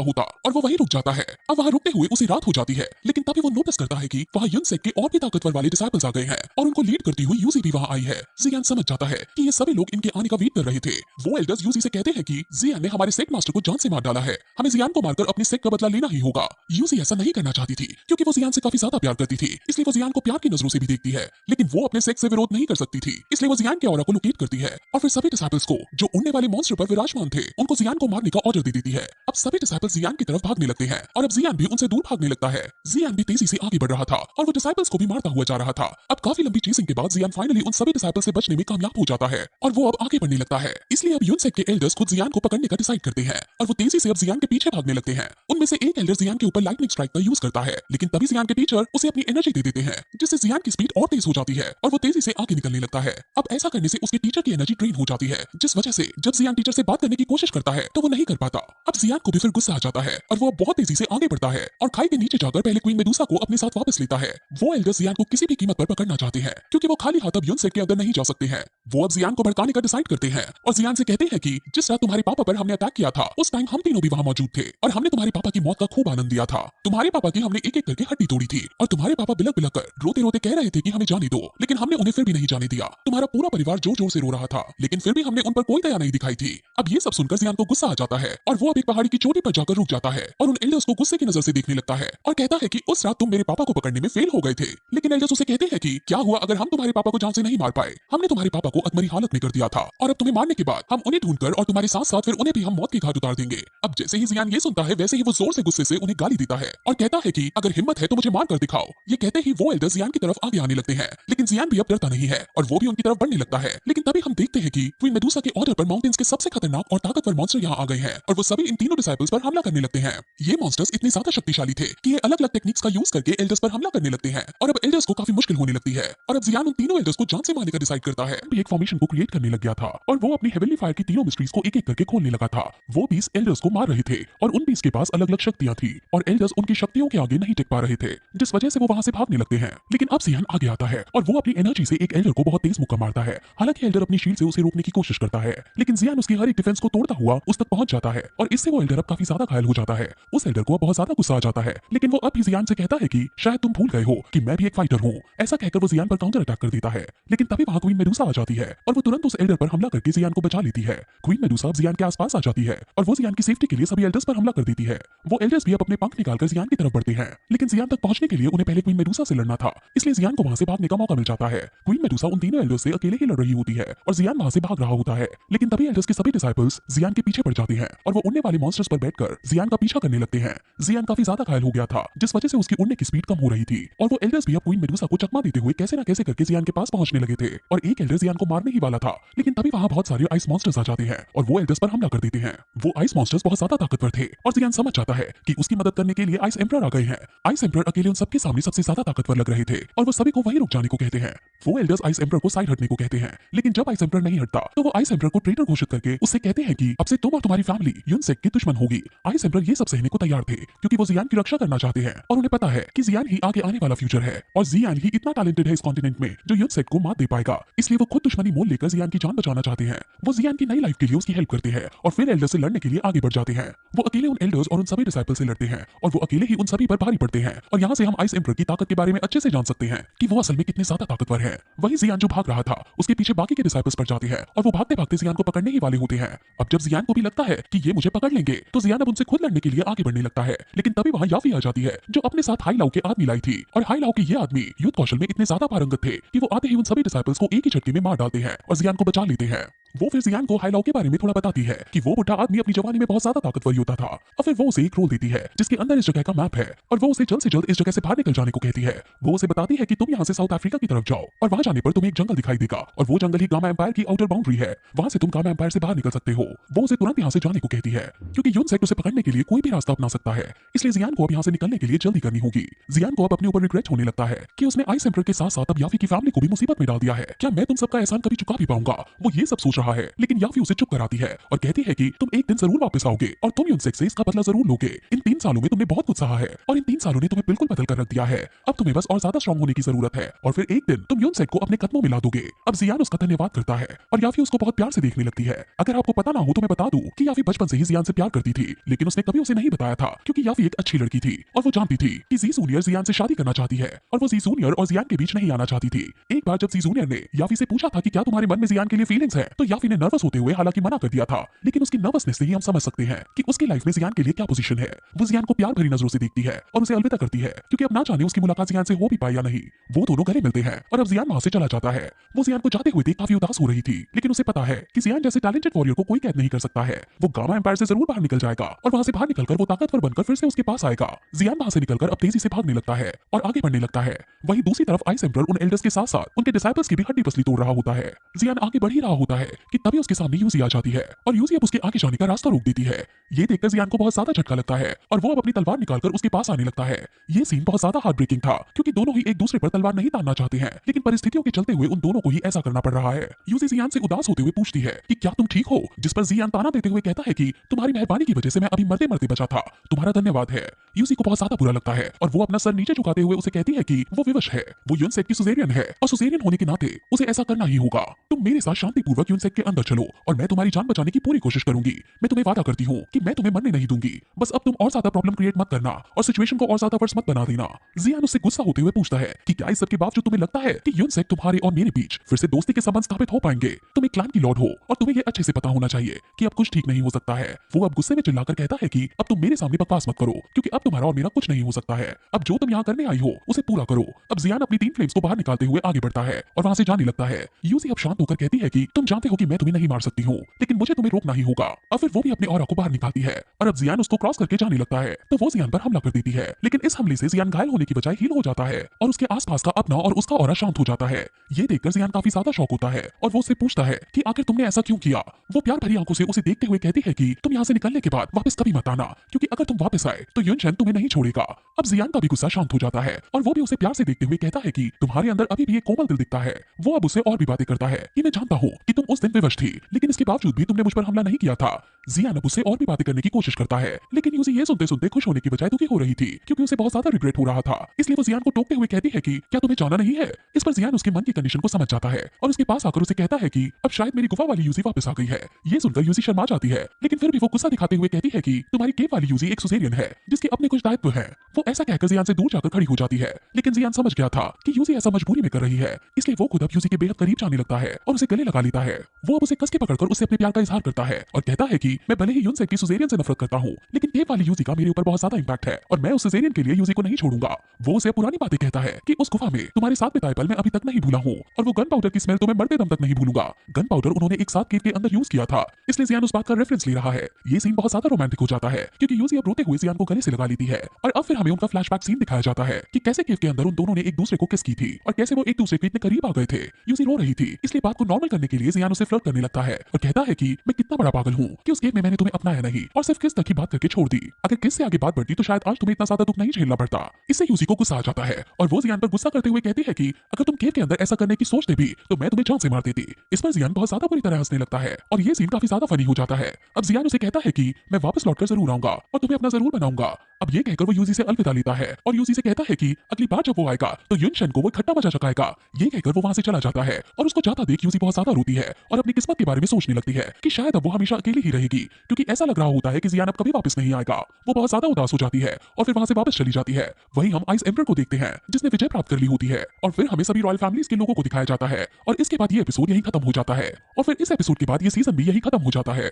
A: होता और वो वहीं रुक जाता है। अब वहां रुकते हुए उसे रात हो जाती है, लेकिन तभी वो नोटिस करता है कि वहां युनसेक के और भी ताकतवर वाले डिसाइपल्स आ गए हैं और उनको लीड करती हुई यूजी भी वहां आई है। जियान समझ जाता है कि ये सभी लोग इनके आने का वेट कर रहे थे। वो एल्डर्स यूजी से कहते हैं कि जियान ने हमारे सेक मास्टर को जान से मार डाला है, हमें जियान को मारकर अपने सेक का बदला लेना ही होगा। यूजी ऐसा नहीं करना चाहती थी, क्योंकि वो जियान से काफी ज्यादा प्यार करती थी, इसलिए वो जियान को प्यार की नजरों से भी देखती है, लेकिन वो अपने सेक से विरोध नहीं कर सकती थी, इसलिए वो जियान के ऑरा को लोकेट करती है और फिर सभी डिसाइपल्स को जो उड़ने वाले मॉन्स्टर पर विराजमान थे उनको जियान को मारने का ऑर्डर दे देती है। अब सभी डिसाइपल्स जियान की तरफ भागने लगते हैं और अब जियान भी उनसे दूर भागने लगता है। जियान भी तेजी से आगे बढ़ रहा था और वो डिसाइपल्स को भी मारता हुआ जा रहा था। अब काफी लंबी चेसिंग के बाद जियान फाइनली उन सभी डिसाइपल से बचने में कामयाब हो जाता है और वो अब आगे बढ़ने लगता है। इसलिए अब यूनसेक के एल्डर्स खुद जियान को पकड़ने का डिसाइड करते हैं और वो तेजी से अब जियान के पीछे भागने लगते हैं। उनमें से एक एल्डर जियान के ऊपर लाइटनिंग स्ट्राइक का यूज करता है, लेकिन तभी जियान के टीचर उसे अपनी एनर्जी दे देते हैं, जिससे जियान की स्पीड और तेज हो जाती है और वो तेजी से आगे निकलने लगता है। अब ऐसा करने से उसके टीचर की एनर्जी ड्रेन हो जाती है, जिस वजह से जब जियान टीचर से बात करने की कोशिश करता है तो वो नहीं कर पाता। अब जियान को भी फिर गुस्सा आ जाता है और वो अब बहुत तेजी से आगे बढ़ता है और खाई के नीचे जाकर पहले क्वीन मेडुसा को अपने साथ वापस लेता है। वो एल्डर जियान को किसी भी कीमत पर पकड़ना चाहते हैं, क्योंकि वो खाली हाथ अब यूनसेक के अंदर नहीं जा सकते हैं। वो अब जियान को भड़काने का डिसाइड करते हैं और जियान से कहते हैं कि जिस रात तुम्हारे पापा पर हमने अटैक किया था उस टाइम हम तीनों भी वहां मौजूद थे और हमने तुम्हारे पापा की मौत का खूब आनंद लिया था। तुम्हारे पापा की हमने एक एक करके हड्डी तोड़ी थी और तुम्हारे पापा बिलक बिलक कर रोते रोते कह रहे थे कि हमें जाने दो, लेकिन हमने उन्हें फिर भी नहीं जाने दिया। तुम्हारा पूरा परिवार जोर जोर से रो रहा था, लेकिन फिर भी हमने उन पर कोई दया नहीं दिखाई थी। अब ये सब सुनकर जियान को गुस्सा आ जाता है और वो अब एक पहाड़ी की चोटी पर जाकर रुक जाता है और उन एल्डर्स को गुस्से की नजर से देखने लगता है और कहता है कि उस रात तुम मेरे पापा को पकड़ने में फेल हो गए थे। लेकिन एल्डर्स उसे कहते हैं कि क्या हुआ अगर हम तुम्हारे पापा को जान से नहीं मार पाए? हमने तुम्हारे पापा को अधमरी हालत में कर दिया था और अब तुम्हें मारने के बाद हम उन्हें ढूंढकर और तुम्हारे साथ साथ फिर उन्हें भी हम मौत की घाट उतार देंगे। अब जैसे ही जियान ये सुनता है वैसे ही वो जोर से गुस्से से उन्हें गाली देता है और कहता है कि अगर हिम्मत है तो मुझे मार कर दिखाओ। ये कहते ही वो एल्डर्स जियान की तरफ आगे आने लगते हैं, लेकिन जियान भी अब डरता नहीं है और वो भी उनकी तरफ बढ़ने लगता है। लेकिन तभी हम देखते हैं कि क्वीन मेडुसा के ऑर्डर पर माउंटेन्स के सबसे खतरनाक और ताकतवर मॉन्स्टर यहाँ आ गए हैं और वो सभी इन तीनों डिसाइपल्स पर हमला करने लगते हैं। ये मॉन्स्टर्स इतने ज्यादा शक्तिशाली थे कि ये अलग अलग टेक्निक्स का यूज करके एल्डर्स पर हमला करने लगते हैं और अब एल्डर्स को काफी मुश्किल होने लगती है और अब जियान उन तीनों एल्डर्स को जान से मारने का डिसाइड करता है। भी एक फॉर्मेशन को क्रिएट करने लग गया था और वो अपनी हेवनली फायर की तीनों मिस्ट्रीज को एक एक करके खोलने लगा था। वो बीस एल्डर्स को मार रहे थे और उन बीस के पास अलग अलग शक्तियां थी और एल्डर्स उनकी शक्तियों के आगे नहीं टिक पा रहे थे, जिस वजह से वो वहां से भागने लगते हैं। लेकिन अब जियान आगे आता है और वो अपनी एनर्जी से एक एल्डर को बहुत तेज मुक्का मारता है। हालांकि एल्डर अपनी शील्ड से उसे रोकने की कोशिश करता है, लेकिन जियान उसकी हर एक डिफेंस को तोड़ता हुआ उस तक पहुंच जाता है और इससे वो एल्डर अब काफी ज्यादा घायल हो जाता है। उस एल्डर को बहुत ज्यादा गुस्सा आ जाता है, लेकिन वो अब भी जियान से कहता है कि शायद तुम भूल गए हो कि मैं भी एक फाइटर हूँ। ऐसा कहकर वो जियान पर काउंटर अटैक कर देता है, लेकिन तभी वहां क्वीन मेडुसा आ जाती है और वो तुरंत उस एल्डर पर हमला करके जियान को बचा लेती है। क्वीन मेडुसा अब जियान के आसपास आ जाती है और वो जियान की सेफ्टी के लिए सभी एल्डर्स पर हमला कर देती है। वो एल्डर्स भी अब अपने पंख निकालकर जियान की तरफ बढ़ते हैं, लेकिन जियान तक पहुंचने के लिए उन्हें पहले क्वीन मेडुसा से लड़ना था, इसलिए जियान को वहां से भागने का मौका मिल जाता है। क्वीन मेडुसा उन तीनों एल्डर्स से अकेले ही लड़ रही होती है और जियान वहां से भाग रहा होता है, लेकिन तभी एल्डर्स के सभी डिसाइपल्स जियान के पीछे पड़ जाते हैं और वो उड़ने वाले मॉन्स्टर्स पर बैठकर जियान का पीछा करने लगते हैं। जियान काफी ज्यादा घायल हो गया था, जिस वजह से उसकी उड़ने की स्पीड कम हो रही थी और वो एल्डर्स भी अब क्वीन मेडुसा को चकमा देते हुए कैसे ना कैसे करके जियान के पास पहुंचने लगे थे और एक एल्डर जियान को मारने ही वाला था, लेकिन तभी वहां बहुत सारे आइस मॉन्स्टर्स आ जाते हैं और वो एल्डर्स पर हमला कर देते हैं। वो आइस मॉन्स्टर्स बहुत ज्यादा ताकतवर थे और जियान समझ जाता है कि उसकी मदद करने के लिए आइस एम्परर आ गए हैं। आइस एम्परर अकेले उन सबके सामने सबसे ज्यादा ताकतवर लग रहे थे और वो सभी को वहीं रुक जाने को कहते हैं। वो एल्डर्स आइस एम्परर को साइड हटने को कहते हैं, लेकिन जब आइस एम्परर नहीं हटता तो वो आइस एम्परर को ट्रेटर घोषित करके उससे कहते हैं कि अब से तुम और तुम्हारी फैमिली यूनसेक की दुश्मन होगी। आइस एम्परर ये सब सहने को तैयार थे, क्योंकि वो जियान की रक्षा करना चाहते हैं और उन्हें पता है कि जियान ही आगे आने वाला फ्यूचर है और जियान ही इतना टैलेंटेड है इस कॉन्टिनेंट में जो यूनसेक को मात दे पाएगा। इसलिए वो खुद दुश्मनी मोल लेकर जियान की जान बचाना चाहते हैं। वो जियान की नई लाइफ के लिए उसकी हेल्प करते हैं और फिर एल्डर से लड़ने के लिए आगे बढ़ जाते हैं। वो अकेले उन एल्डर्स और उन सभी डिसाइपल से लड़ते हैं और वो अकेले ही उन सभी पर भारी पड़ते हैं और यहाँ से हम आइस एम्परर की ताकत के बारे में अच्छे से जान सकते हैं कि वो असल में कितने ज्यादा ताकतवर है। वही जियान जो भाग रहा था उसके पीछे बाकी के डिसाइपल्स पड़ जाते हैं और वो भागते भागते जियान को पकड़ने ही वाले होते हैं। अब जब जियान को भी लगता है कि ये मुझे पकड़ लेंगे तो जियान अब उनसे खुद लड़ने के लिए आगे बढ़ने लगता है, लेकिन तभी वहां याफी आ जाती है जो अपने साथ हाई लाओ के आदमी लाई थी और हाई लाओ के ये आदमी युद्ध कौशल में इतने ज्यादा पारंगत थे कि वो आते ही उन सभी डिसाइपल्स को एक ही झटके में मार डालते हैं और जियान को बचा लेते हैं। वो फिर जियान को हाई लाओ के बारे में थोड़ा बताती है कि वो बुढ़ा आदमी अपनी जवानी में बहुत ज्यादा ताकतवर योद्धा था और फिर वो उसे एक रोल देती है जिसके अंदर इस जगह का मैप है और वो उसे जल्द से जल्द इस जगह से बाहर निकल जाने को कहती है। वो उसे बताती है कि तुम यहाँ से साउथ अफ्रीका की तरफ जाओ और वहां जाने पर तुम्हें एक जंगल दिखाई देगा और वो जंगल ही गामा एम्पायर की आउटर बाउंड्री है, वहां से तुम गामा एम्पायर से बाहर निकल सकते हो। वो उसे तुरंत यहाँ से जाने को कहती है क्योंकि यूनसेक उसे पकड़ने के लिए कोई भी रास्ता अपना सकता है, इसलिए जियान को अब यहाँ से निकलने के लिए जल्दी करनी होगी। जियान को अब अपने ऊपर रिग्रेट होने लगता है कि उसने आइस एम्परर के साथ साथ अब याफी की फैमिली को भी मुसीबत में डाल दिया है। क्या मैं तुम सबका एहसान कभी चुका भी पाऊंगा? वो ये सब सोच रहा है, लेकिन याफी उसे चुप कराती है और कहती है कि तुम एक दिन जरूर वापस आओगे और तुम यूनसेक से इसका बदला जरूर लोगे। इन 3 सालों में तुमने बहुत कुछ सहा है और इन 3 सालों ने तुम्हें बिल्कुल बदल कर रख दिया है। अब तुम्हें बस और ज्यादा स्ट्रांग होने की जरूरत है और फिर एक दिन तुम यूनसेक को अपने कदमों में ला दोगे। अब जियान उसका धन्यवाद करता है और याफी उसको बहुत प्यार से देखने लगती है। अगर आपको पता ना हो तो मैं बता दूं कि याफी बचपन से ही जियान से प्यार करती थी, लेकिन उसने कभी उसे नहीं बताया था क्योंकि याफी एक अच्छी लड़की थी और वो जानती थी कि जी जूनियर जियान से शादी करना चाहती है और वो जी जूनियर और जियान के बीच नहीं आना चाहती थी। एक बार जब जी जूनियर ने याफी से पूछा था कि क्या तुम्हारे मन में जियान के लिए फीलिंग्स है, तो याफी ने नर्वस होते हुए हालांकि मना कर दिया था, लेकिन उसकी नर्वसनेस से ही हम समझ सकते हैं कि उसकी लाइफ में जियान के लिए क्या पोजीशन है। वो जियान को प्यार भरी नजरों से देखती है और उसे अलविदा करती है, क्योंकि अब ना जाने उसकी मुलाकात जियान से हो भी पाए या नहीं। वो दोनों गले मिलते हैं और अब जियान वहां से चला जाता है। वो जियान को जाते हुए देख काफी उदास हो रही थी, लेकिन उसे पता है कि जियान जैसे टैलेंटेड वॉरियर को कोई कैद नहीं कर सकता है। वो गामा एम्पायर से जरूर बाहर निकल जाएगा और वहां से बाहर निकलकर वो ताकतवर बनकर फिर से उसके पास आएगा। जियान वहां से निकलकर अब तेजी से भागने लगता है और आगे बढ़ने लगता है। वहीं दूसरी तरफ आइस एम्परर उन एल्डर्स के साथ साथ उनके डिसाइपल्स की भी हड्डी पसली तोड़ रहा होता है। जियान आगे बढ़ ही रहा होता है कि तभी उसके सामने यूजी आ जाती है और यूजी अब उसके आगे जाने का रास्ता रोक देती है। ये देखकर जियान को बहुत ज्यादा झटका लगता है और वो अब अपनी तलवार निकालकर उसके पास आने लगता है। ये सीन बहुत ज्यादा हार्ट ब्रेकिंग था, क्योंकि दोनों ही एक दूसरे पर तलवार नहीं तानना चाहते हैं, लेकिन परिस्थितियों के चलते हुए उन दोनों को ही ऐसा करना पड़ रहा है। यूजी जियान से उदास होते हुए पूछती है कि क्या तुम ठीक हो, जिस पर जियान ताना देते हुए कहता है कि तुम्हारी मेहरबानी की वजह से मैं अभी मरते मरते बचा था, तुम्हारा धन्यवाद है। यूजी को बहुत ज्यादा बुरा लगता है और वो अपना सर नीचे झुकाते हुए उसे कहती है कि वो विवश है, वो यूनसेक की सुजेरियन है और सुजेरियन होने के नाते उसे ऐसा करना ही होगा। तुम मेरे साथ शांतिपूर्वक यूनसेक के अंदर चलो और मैं तुम्हारी जान बचाने की पूरी कोशिश करूंगी। मैं तुम्हें वादा करती हूँ कि मैं तुम्हें मरने नहीं दूंगी। बस अब तुम और ज्यादा प्रॉब्लम क्रिएट मत करना और सिचुएशन को और ज्यादा वर्स मत बना देना। जियान उससे गुस्सा होते हुए पूछता है कि क्या इस सब के बावजूद तुम्हें लगता है कि यूनसेक तुम्हारे और मेरे बीच फिर से दोस्ती के संबंध स्थापित हो पाएंगे? तुम एक क्लैन की लॉर्ड हो और तुम्हें ये अच्छे से पता होना चाहिए कि अब कुछ ठीक नहीं हो सकता है। वो अब गुस्से में चिल्लाकर कहता है कि अब तुम मेरे सामने बकवास मत करो, क्योंकि अब तुम्हारा और मेरा कुछ नहीं हो सकता है। अब जो तुम यहाँ करने आई हो उसे पूरा करो। अब जियान अपनी 3 फ्लेम्स को बाहर निकालते हुए आगे बढ़ता है और वहां से जाने लगता है। यूजी अब शांत होकर कहती है कि तुम जानते हो कि मैं तुम्हें नहीं मार सकती हूँ, लेकिन मुझे तुम्हें रोकना ही होगा। और फिर वो भी अपने ऑरा को बाहर निकालती है और अब जियान उसको क्रॉस करके जाने लगता है तो वो जियान पर हमला कर देती है, लेकिन इस हमले से जियान घायल होने की बजाय हील हो जाता है और उसके आसपास का अपना और उसका ऑरा शांत हो जाता है। ये देखकर जियान काफी ज्यादा शॉक होता है और वो उससे पूछता है कि आखिर तुमने ऐसा क्यों किया। वो प्यार भरी आंखों से उसे देखते हुए कहती है कि तुम यहाँ से निकलने के बाद वापस कभी मत आना, क्योंकि अगर तुम वापस आए तो यूनशन तुम्हें नहीं छोड़ेगा। अब जियान का भी गुस्सा शांत हो जाता है और वो भी उसे प्यार से देखते हुए कहता है कि तुम्हारे अंदर अभी भी एक कोमल दिल दिखता है। वो अब उसे और भी बातें करता है कि मैं जानता हूँ कि तुम उस दिन विवश थी, लेकिन इसके बावजूद भी तुमने मुझ पर हमला नहीं किया था। जियान अब उससे और भी बातें करने की कोशिश करता है, लेकिन यूजी ये सुनते सुनते खुश होने की बजाय दुखी हो रही थी, क्योंकि उसे बहुत ज्यादा रिग्रेट हो रहा था। इसलिए वो जियान को टोकते हुए कहती है कि क्या तुम्हें जाना नहीं है। इस पर जियान उसके मन की कंडीशन को समझ जाता है और उसके पास आकर उसे कहता है कि अब शायद मेरी गुफा वाली यूजी वापस आ गई है। ये सुनकर यूजी शर्मा जाती है, लेकिन फिर भी वो गुस्सा दिखाते हुए कहती है कि तुम्हारी केव वाली यूजी एक सुजेरियन है जिसके अपने कुछ दायित्व है। वो ऐसा कहकर जियान से दूर जाकर खड़ी हो जाती है, लेकिन जियान समझ गया था कि यूजी ऐसा मजबूरी में कर रही है, इसलिए वो खुद अब यूजी के बेहद करीब जाने लगता है और उसे गले लगा लेता है। वो अब उसे कस के पकड़कर उससे अपने प्यार का इजहार करता है और कहता है कि मैं भले ही यूनसेक की सुजेरियन से नफरत करता हूँ, लेकिन केव वाली यूजी का मेरे ऊपर बहुत ज्यादा इंपैक्ट है और मैं उस सुजेरियन के लिए यूजी को नहीं छोड़ूंगा। वो उसे पुरानी बातें कहता है कि उस गुफा में तुम्हारे साथ बिताए पल मैं अभी तक नहीं भूला हूँ और वो गन पाउडर की स्मेल तो मैं मरते दम तक नहीं भूलूंगा। गन पाउडर उन्होंने एक साथ केव के अंदर यूज किया था, इसलिए जियान उस बात का रेफरेंस ले रहा है। ये सीन बहुत ज्यादा रोमांटिक हो जाता है, क्योंकि यूजी अब रोते हुए जियान को गले से लगा लेती है और अब फिर हमें उनका फ्लैशबैक सीन दिखाया जाता है कि कैसे केव के अंदर उन दोनों ने एक दूसरे को किस की थी और कैसे वो एक दूसरे के इतने करीब आ गए थे। यूजी रो रही थी, इसलिए बात को नॉर्मल करने के लिए जियान उसे फ्लर्ट करने लगता है और कहता है कि मैं कितना बड़ा पागल हूँ कि उस केव में मैंने तुम्हें अपनाया नहीं और सिर्फ किस तक की बात करके छोड़ दी। अगर किस से आगे बात बढ़ती तो शायद आज तुम्हें इतना ज्यादा दुख नहीं झेलना पड़ता। इससे यूजी को गुस्सा आ जाता है और वो जियान पर गुस्सा करते हुए कहती है कि अगर तुम केव के अंदर ऐसा करने की सोचते भी तो मैं तुम्हें जान से मार देती। इस पर जियान बहुत ज्यादा बुरी तरह हंसने लगता है और ये सीन काफी ज्यादा फनी हो जाता है। अब जियान उसे कहता है कि मैं वापस लौटकर जरूर आऊंगा और तुम्हें अपना जरूर बनाऊंगा। अब ये कहकर वो यूजी से अलविदा लेता है और यूजी से कहता है कि अगली बार जब वो आएगा तो यूनशन को वो इकट्ठा मजा चकाएगा। ये कहकर वो वहां से चला जाता है और उसको जाता देख यूजी बहुत ज्यादा रोती है और अपनी किस्मत के बारे में सोचने लगती है कि शायद अब वो हमेशा अकेली ही रहेगी, क्योंकि ऐसा लग रहा होता है कि जियान अब कभी वापस नहीं आएगा। वो बहुत ज्यादा उदास हो जाती है और फिर वहां से वापस चली जाती है। वहीं हम आइस एम्परर को देखते हैं जिसने विजय प्राप्त कर ली होती है और फिर हमें सभी रॉयल फैमिलीज के लोगों को दिखाया जाता है और इसके बाद ये एपिसोड यही खत्म हो जाता है और फिर इस एपिसोड के बाद ये सीजन भी यही खत्म हो जाता है।